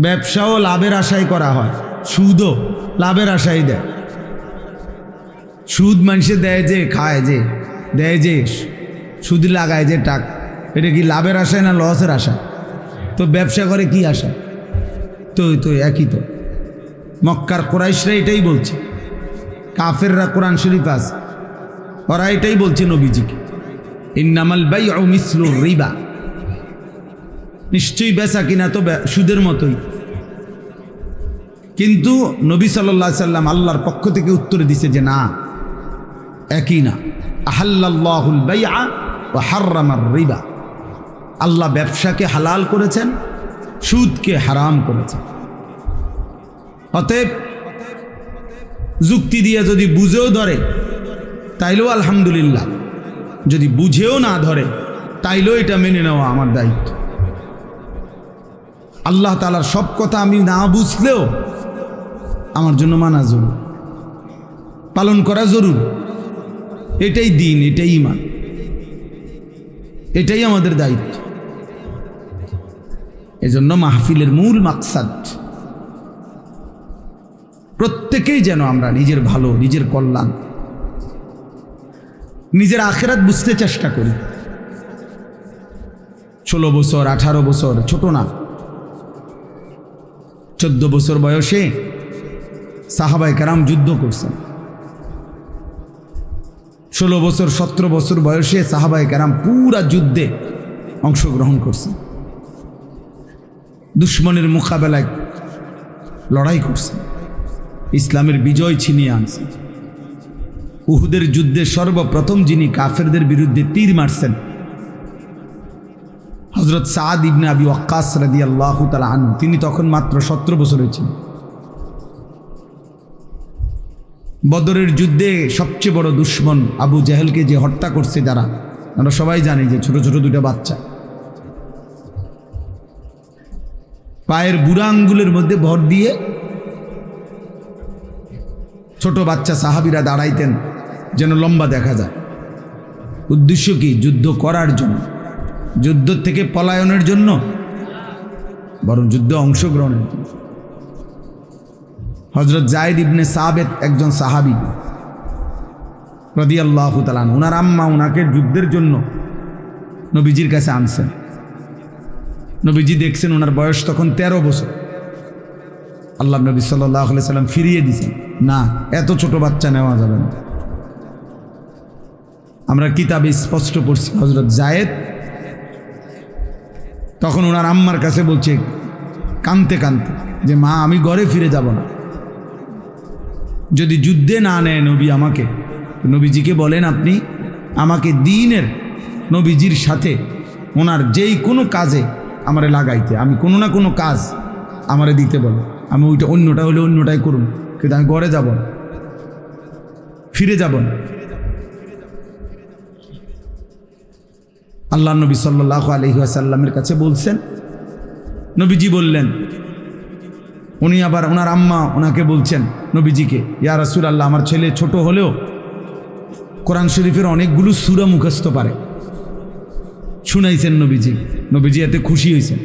ব্যবসাও লাভের আশায় করা হয়, সুদও লাভের আশায় দেয়। সুদ মানুষে দেয় যে, খায় যে, দেয় যে, সুদ লাগায় যে টাকা, এটা কি লাভের আশায় না লসের আশা? তো ব্যবসা করে কি আশা? তো তো একই তো। মক্কার কুরাইশরা এটাই বলছে, কাফেররা কোরআন শরীফ আছে, ওরা এটাই বলছে নবীজিকে, ইন্নামাল বাইউ মিসলুর রিবা, নিশ্চয়ই বেচা কিনা তো সুদের মতোই। কিন্তু নবী সাল্লাল্লাহু আলাইহি সাল্লাম আল্লাহর পক্ষ থেকে উত্তর দিছে যে না, একই না। আহাল্লাল্লাহুল বাইআ ওয়া হাররামার রিবা, আল্লাহ ব্যবসাকে হালাল করেছেন, সুদকে হারাম করেছেন। অতএব যুক্তি দিয়ে যদি বুঝেও ধরে তাইলেও আলহামদুলিল্লাহ, যদি বুঝেও না ধরে তাইলেও এটা মেনে নেওয়া আমার দায়িত্ব। আল্লাহ তাআলার সব কথা আমি না বুঝলেও আমার জন্য মানা জরুরি, পালন করা জরুরি। এটাই দিন, এটাই ঈমান, এটাই আমাদের দায়িত্ব। এজন্য মাহফিলের মূল মাকসাদ প্রত্যেকেই যেন আমরা নিজের ভালো, নিজের কল্যাণ, নিজের আখিরাত বুঝতে চেষ্টা করি। 16 বছর 18 বছর ছোট না, 14 বছর বয়সে সাহাবায়ে কেরাম যুদ্ধ করছেন। 16 বছর 17 বছর বয়সে সাহাবায়ে কেরাম পুরা যুদ্ধে অংশগ্রহণ করছেন, দুশ্মনের মোকাবেলায় লড়াই করছেন, ইসলামের বিজয় ছিনিয়ে আনছেন। উহুদের যুদ্ধে সর্বপ্রথম যিনি কাফেরদের বিরুদ্ধে তীর মারছেন হযরত সাদ ইবনে আবি ওয়াক্কাস রাদিয়াল্লাহু তাআলা আনহু, তিনি তখন মাত্র 17 বছর হয়েছেন। বদরের যুদ্ধে সবচেয়ে বড় দুশ্মন আবু জাহেলকে যে হত্যা করছে যারা, আমরা সবাই জানি যে ছোট ছোট দুটো বাচ্চা, পায়ের বুড়া আঙ্গুলের মধ্যে ভর দিয়ে ছোট বাচ্চা সাহাবীরা দাঁড়াইতেন যেন লম্বা দেখা যায়। উদ্দেশ্য কি? যুদ্ধ করার জন্য, যুদ্ধ থেকে পলায়নের জন্য, বরং যুদ্ধে অংশগ্রহণের জন্য। হযরত যায়েদ ইবনে সাবিত একজন সাহাবী রাদিয়াল্লাহু তাআলা, ওনার আম্মা ওনাকে যুদ্ধের জন্য নবীজির কাছে আনছেন। নবীজি দেখছেন ওনার বয়স তখন 13 বছর। আল্লাহ নবী সাল্লাল্লাহু আলাইহি সাল্লাম ফিরিয়ে দিয়েছেন, না, এত ছোট বাচ্চা নেওয়া যাবে না। আমরা কিতাবে স্পষ্ট পড়ছি হযরত যায়েদ তখন ওনার আম্মার কাছে বলছে কাঁদতে কাঁদতে যে মা, আমি ঘরে ফিরে যাব না, যদি যুদ্ধে না নেয় নবী আমাকে। নবীজিকে বলেন আপনি আমাকে দ্বীনের নবীজির সাথে ওনার যেই কোনো কাজে আমারে লাগাইতে, আমি কোনো না কোনো কাজ আমারে দিতে বল, আমি ওইটা অন্যটা হলে অন্যটাই করুন, কিন্তু আমি ঘরে যাব না, ফিরে যাব না। আল্লাহ নবী সাল্লাল্লাহু আলাইহি ওয়াসাল্লামের কাছে বলছেন, নবীজি বললেন, উনি আবার ওনার আম্মা ওনাকে বলছেন নবীজিকে, ইয়া রাসূলুল্লাহ, আমার ছেলে ছোট হলেও কোরআন শরীফের অনেকগুলো সূরা মুখস্থ পারে। শুনাইছেন নবীজি, নবীজি এতে খুশি হয়েছেন,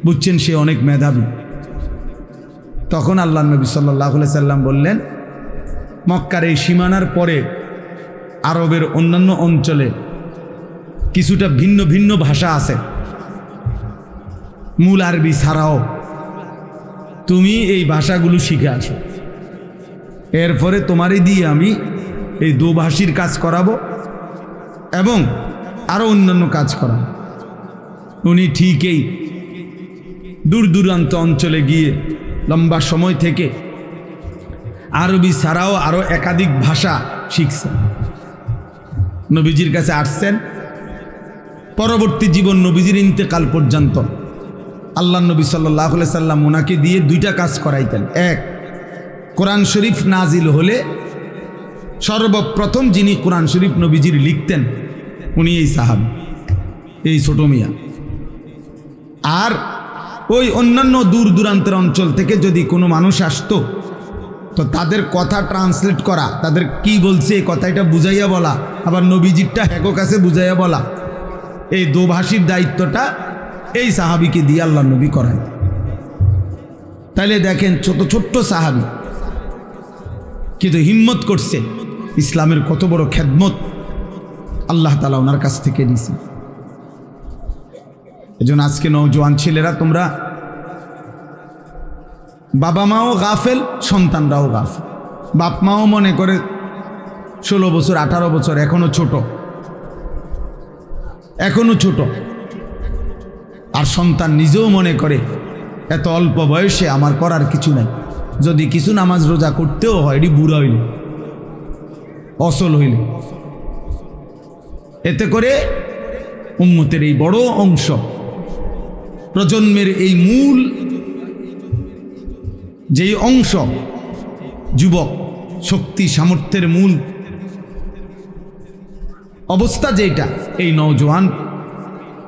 বুঝছেন সে অনেক মেধাবী। তখন আল্লাহ নবী সাল্লাল্লাহু আলাইহি সাল্লাম বললেন, মক্কার এই সীমানার পরে আরবের অন্যান্য অঞ্চলে কিছুটা ভিন্ন ভিন্ন ভাষা আছে, মূল আরবি ছাড়াও তুমি এই ভাষাগুলো শিখে আসো, এরপরে তোমারই দিয়ে আমি এই দোভাষীর কাজ করাবো এবং আরও অন্যান্য কাজ করাবো। উনি ঠিকই দূর দূরান্ত অঞ্চলে গিয়ে লম্বা সময় থেকে আরবি ছাড়াও আরও একাধিক ভাষা শিখছেন, নবীজির কাছে আসছেন। পরবর্তী জীবন নবীজির ইন্তেকাল পর্যন্ত আল্লাহ নবী সাল্লাল্লাহু আলাইহি সাল্লাম ওনাকে দিয়ে 2টা কাজ করাইতেন। এক, কোরআন শরীফ নাজিল হলে সর্বপ্রথম যিনি কোরআন শরীফ নবীজির লিখতেন উনি এই সাহাবী, এই ছোট মিয়া। আর ওই অন্যান্য দূর দূরান্তের অঞ্চল থেকে যদি কোনো মানুষ আসতো তো তাদের কথা ট্রান্সলেট করা, তাদের কি বলছে এই কথাটা বুঝাইয়া বলা, আবার নবীজিরটা হেকো কাছে বুঝাইয়া বলা, এই দোভাষীর দায়িত্বটা এই সাহাবীকে দিয়ে আল্লাহ নবী করায়। তাইলে দেখেন ছোট ছোট্ট সাহাবী কিন্তু হিম্মত করছে, ইসলামের কত বড় খেদমত আল্লাহ তাআলা ওনার কাছ থেকে নিয়েছে। এজন্য আজকে নওজোয়ান ছেলেরা, তোমরা বাবা মাও গাফেল, সন্তানরাও গাফেল। বাপ মাও মনে করে 16 বছর 18 বছর এখনো ছোট, আর সন্তান নিজেও মনে করে এত অল্প বয়সে আমার করার কিছু নাই, যদি কিছু নামাজ রোজা করতেও হয় এটি বুড়া হইলে, অসল হইলে। এতে করে উম্মতের এই বড় অংশ, প্রজন্মের এই মূল যেই অংশ, যুবক শক্তি সামর্থ্যের মূল অবস্থা যেটা, এই নওজোয়ান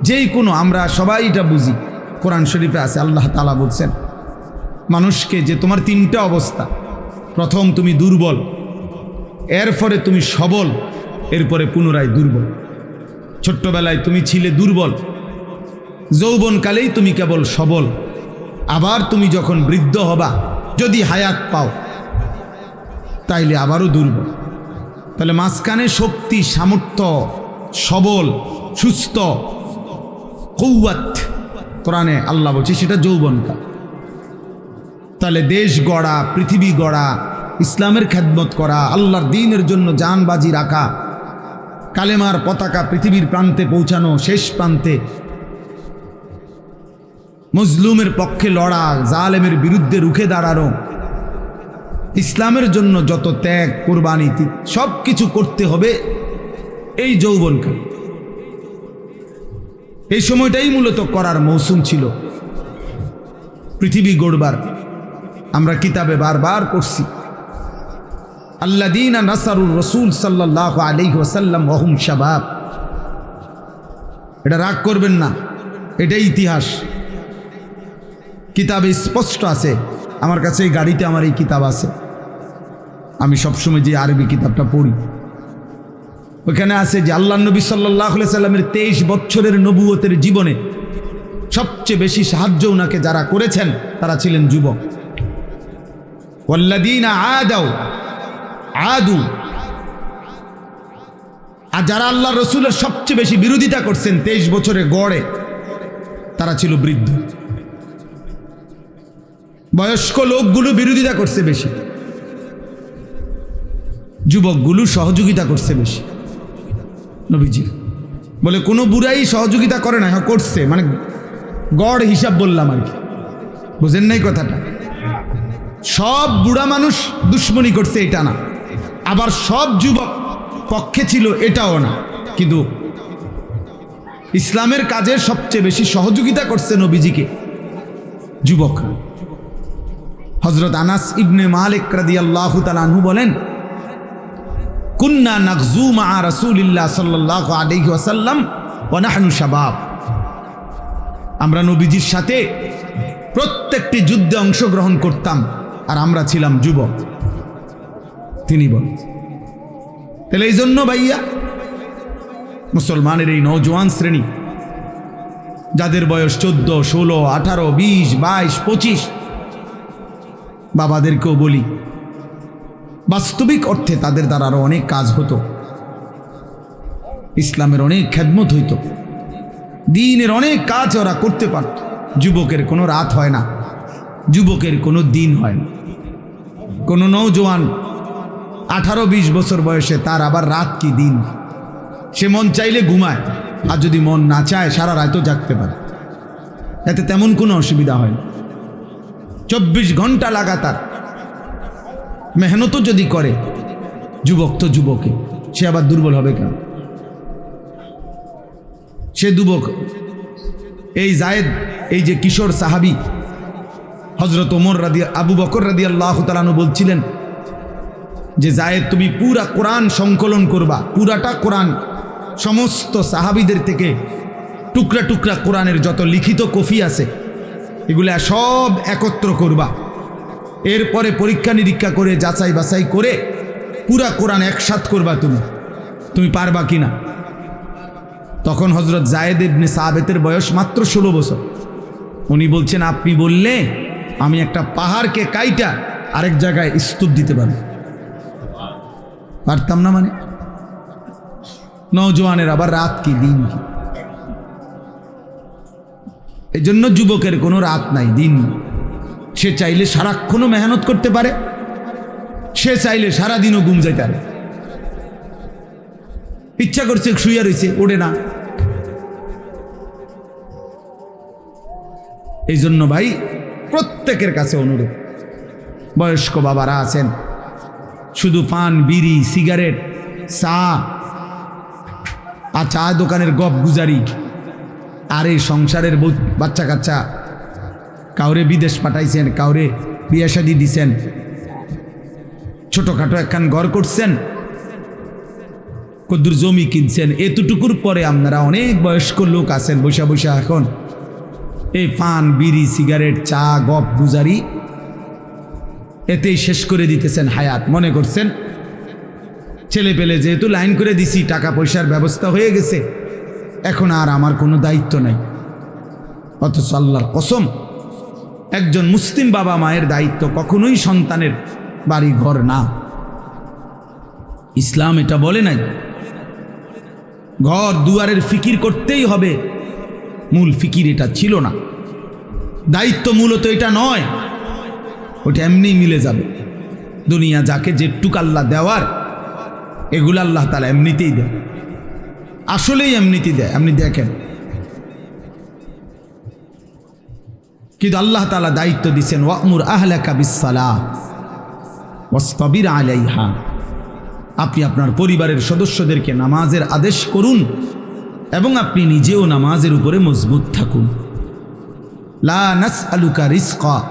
যেই কোনো, আমরা সবাই এটা বুঝি, কোরআন শরীফে আছে, আল্লাহ তাআলা বলছেন মানুষকে যে তোমার তিনটা অবস্থা, প্রথম তুমি দুর্বল, এরপরে তুমি সবল, এরপরে পুনরায় দুর্বল। ছোট্টবেলায় তুমি ছিলে দুর্বল, যৌবনকালেই তুমি কেবল সবল, আবার তুমি যখন বৃদ্ধ হবা, যদি হায়াত পাও, তাইলে আবারও দুর্বল। তাহলে মাঝখানে শক্তি, সামর্থ্য, সবল, সুস্থ, কৌয়াত কোরআনে আল্লাহ বলছে সেটা যৌবনকাল। তাহলে দেশ গড়া, পৃথিবী গড়া, ইসলামের খেদমত করা, আল্লাহর দ্বীনের জন্য জান বাজি রাখা, কালেমার পতাকা পৃথিবীর প্রান্তে পৌঁছানো, শেষ প্রান্তে মজলুমের পক্ষে লড়া, জালেমের বিরুদ্ধে রুখে দাঁড়ানো, ইসলামের জন্য যত ত্যাগ, কোরবানি, সব কিছু করতে হবে এই যৌবনকাল। এই সময়টাই মূলত করার মৌসুম ছিল পৃথিবী গড়বার। আমরা কিতাবে বারবার পড়ছি, আল্লাযীনা নাসারুর রাসূল সাল্লাল্লাহু আলাইহি ওয়াসাল্লাম ওয়া হুম শাবাব। এটা রাগ করবেন না, এটাই ইতিহাস, কিতাবে স্পষ্ট আছে। আমার কাছে এই গাড়িতে আমার এই কিতাব আছে, আমি সবসময় যে আরবি কিতাবটা পড়ি, ওখানে আছে যে আল্লাহ নবী সাল্লাল্লাহু আলাইহি সাল্লামের 23 বছরের নবুয়তের জীবনে সবচেয়ে বেশি সাহায্য ওনাকে যারা করেছেন তারা ছিলেন যুবক। ওয়াল্লাযীনা আদু, আর যারা আল্লাহ রসুলের সবচেয়ে বেশি বিরোধিতা করছেন 23 বছরে গড়ে, তারা ছিল বৃদ্ধ। বয়স্ক লোকগুলো বিরোধিতা করছে বেশি, যুবকগুলো সহযোগিতা করছে বেশি নবীজি। বলে কোনো বুড়াই সহযোগিতা করে না, হ্যাঁ করছে, মানে গড় হিসাব বললাম আর কি, বুঝেন নাই কথাটা। সব বুড়া মানুষ দুশ্মনী করছে এটা না, আবার সব যুবক পক্ষে ছিল এটাও না, কিন্তু ইসলামের কাজে সবচেয়ে বেশি সহযোগিতা করছে নবীজিকে যুবকরা। হযরত আনাস ইবনে মালিক রাদিয়াল্লাহু তাআলা আনহু বলেন, কুন্না নাগজু মা রাসূলিল্লাহ সাল্লাল্লাহু আলাইহি ওয়াসাল্লাম ওয়া নাহনু শাবাব। আমরা নবীজির সাথে প্রত্যেকটি যুদ্ধে অংশগ্রহণ করতাম আর আমরা ছিলাম যুবক, তিনি বলেন। তাহলে এই জন্য ভাইয়া, মুসলমানের এই নওজোয়ান শ্রেণী যাদের বয়স 14, 16, 18, 20, 22, 25, বাবাদেরকেও বলি, বাস্তবিক অর্থে তাদের দ্বারা আরো অনেক কাজ হতো, ইসলামের অনেক খেদমত হইতো, দ্বীনের অনেক কাজ ওরা করতে পারত। যুবকের কোনো রাত হয় না, যুবকের কোনো দিন হয় না। কোনো নওজোয়ান 18-20 বছর বয়সে তার আবার রাত কি দিন, সে মন চাইলে ঘুমায়, আর যদি মন না চায় সারা রাতও জাগতে পারে, এতে তেমন কোনো অসুবিধা হয় না। 24 ঘন্টা লাগাতার মেহনতও যদি করে, যুবক তো যুবকে, সে আবার দুর্বল হবে কেন? সে যুবক। এই জায়েদ, এই যে কিশোর সাহাবী হযরত ওমর আবু বকর রাদিয়াল্লাহু তাআলা আনহু বলছিলেন যে জায়েদ, তুমি পুরা কোরআন সংকলন করবা, পুরাটা কোরআন, সমস্ত সাহাবীদের থেকে টুকরা টুকরা কোরআনের যত লিখিত কপি আছে এগুলা সব একত্র করবা, এরপরে পরীক্ষা নিরীক্ষা করে যাচাই বাছাই করে পুরা কোরআন একসাথ করবা। তুমি পারবা কিনা? তখন হযরত জায়েদ ইবনে সাবিতের বয়স মাত্র 16 বছর। উনি বলছেন, আপনি বললে আমি একটা পাহাড়কে কাইটা আরেক জায়গায় স্তূপ দিতে পারব। পারতাম না মানে? নওজোয়ানের আবার রাত কি দিন কি? এই জন্য যুবকের কোনো রাত নাই, দিন নাই। সে চাইলে সারাক্ষণও মেহনত করতে পারে, সে চাইলে সারাদিনও ঘুম যাইতে পারে। ইচ্ছা করছে শুয়ে রয়েছে, ওঠে না। এই জন্য ভাই প্রত্যেকের কাছে অনুরোধ, বয়স্ক বাবারা আছেন, শুধু পান, বিড়ি, সিগারেট, চা আর চা দোকানের গপ গুজারি, আর এই সংসারের বাচ্চা কাচ্চা, কাউরে বিদেশ পাঠাইছেন, কাউরে বিয়ে শাদী দিছেন, ছোটখাটো একখান ঘর করছেন, কদ্দুর জমি কিনছেন, এতটুকুর পরে আপনারা অনেক বয়স্ক লোক আছেন বসা বসা এখন এই পান বিড়ি সিগারেট চা গপ গুজারি এতেই শেষ করে দিতেছেন হায়াত। মনে করছেন ছেলে পেলে যেহেতু লাইন করে দিছি, টাকা পয়সার ব্যবস্থা হয়ে গেছে, এখন আর আমার কোনো দায়িত্ব নাই। অথচ আল্লাহর কসম, একজন মুসলিম বাবা মায়ের দায়িত্ব কখনোই সন্তানের বাড়ি ঘর না। ইসলাম এটা বলে নাই ঘর দুয়ারের ফিকির করতেই হবে, মূল ফিকির এটা ছিল না। দায়িত্ব মূলত এটা নয়, ওটা এমনিই মিলে যাবে। দুনিয়া যাকে যেটুক আল্লাহ দেওয়ার, এগুলো আল্লাহ তাআলা এমনিতেই দেয়, আসলেই এমনিতেই দেয়। আপনি দেখেন, কিন্তু আল্লাহ তাআলা দায়িত্ব দিচ্ছেন ওয়ামুর আহলাকা বিসসালাহ ওয়াসতাবির আলাইহা। আপনি আপনার পরিবারের সদস্যদেরকে নামাজের আদেশ করুন এবং আপনি নিজেও নামাজের উপরে মজবুত থাকুন। লা নাসআলুকা রিজকা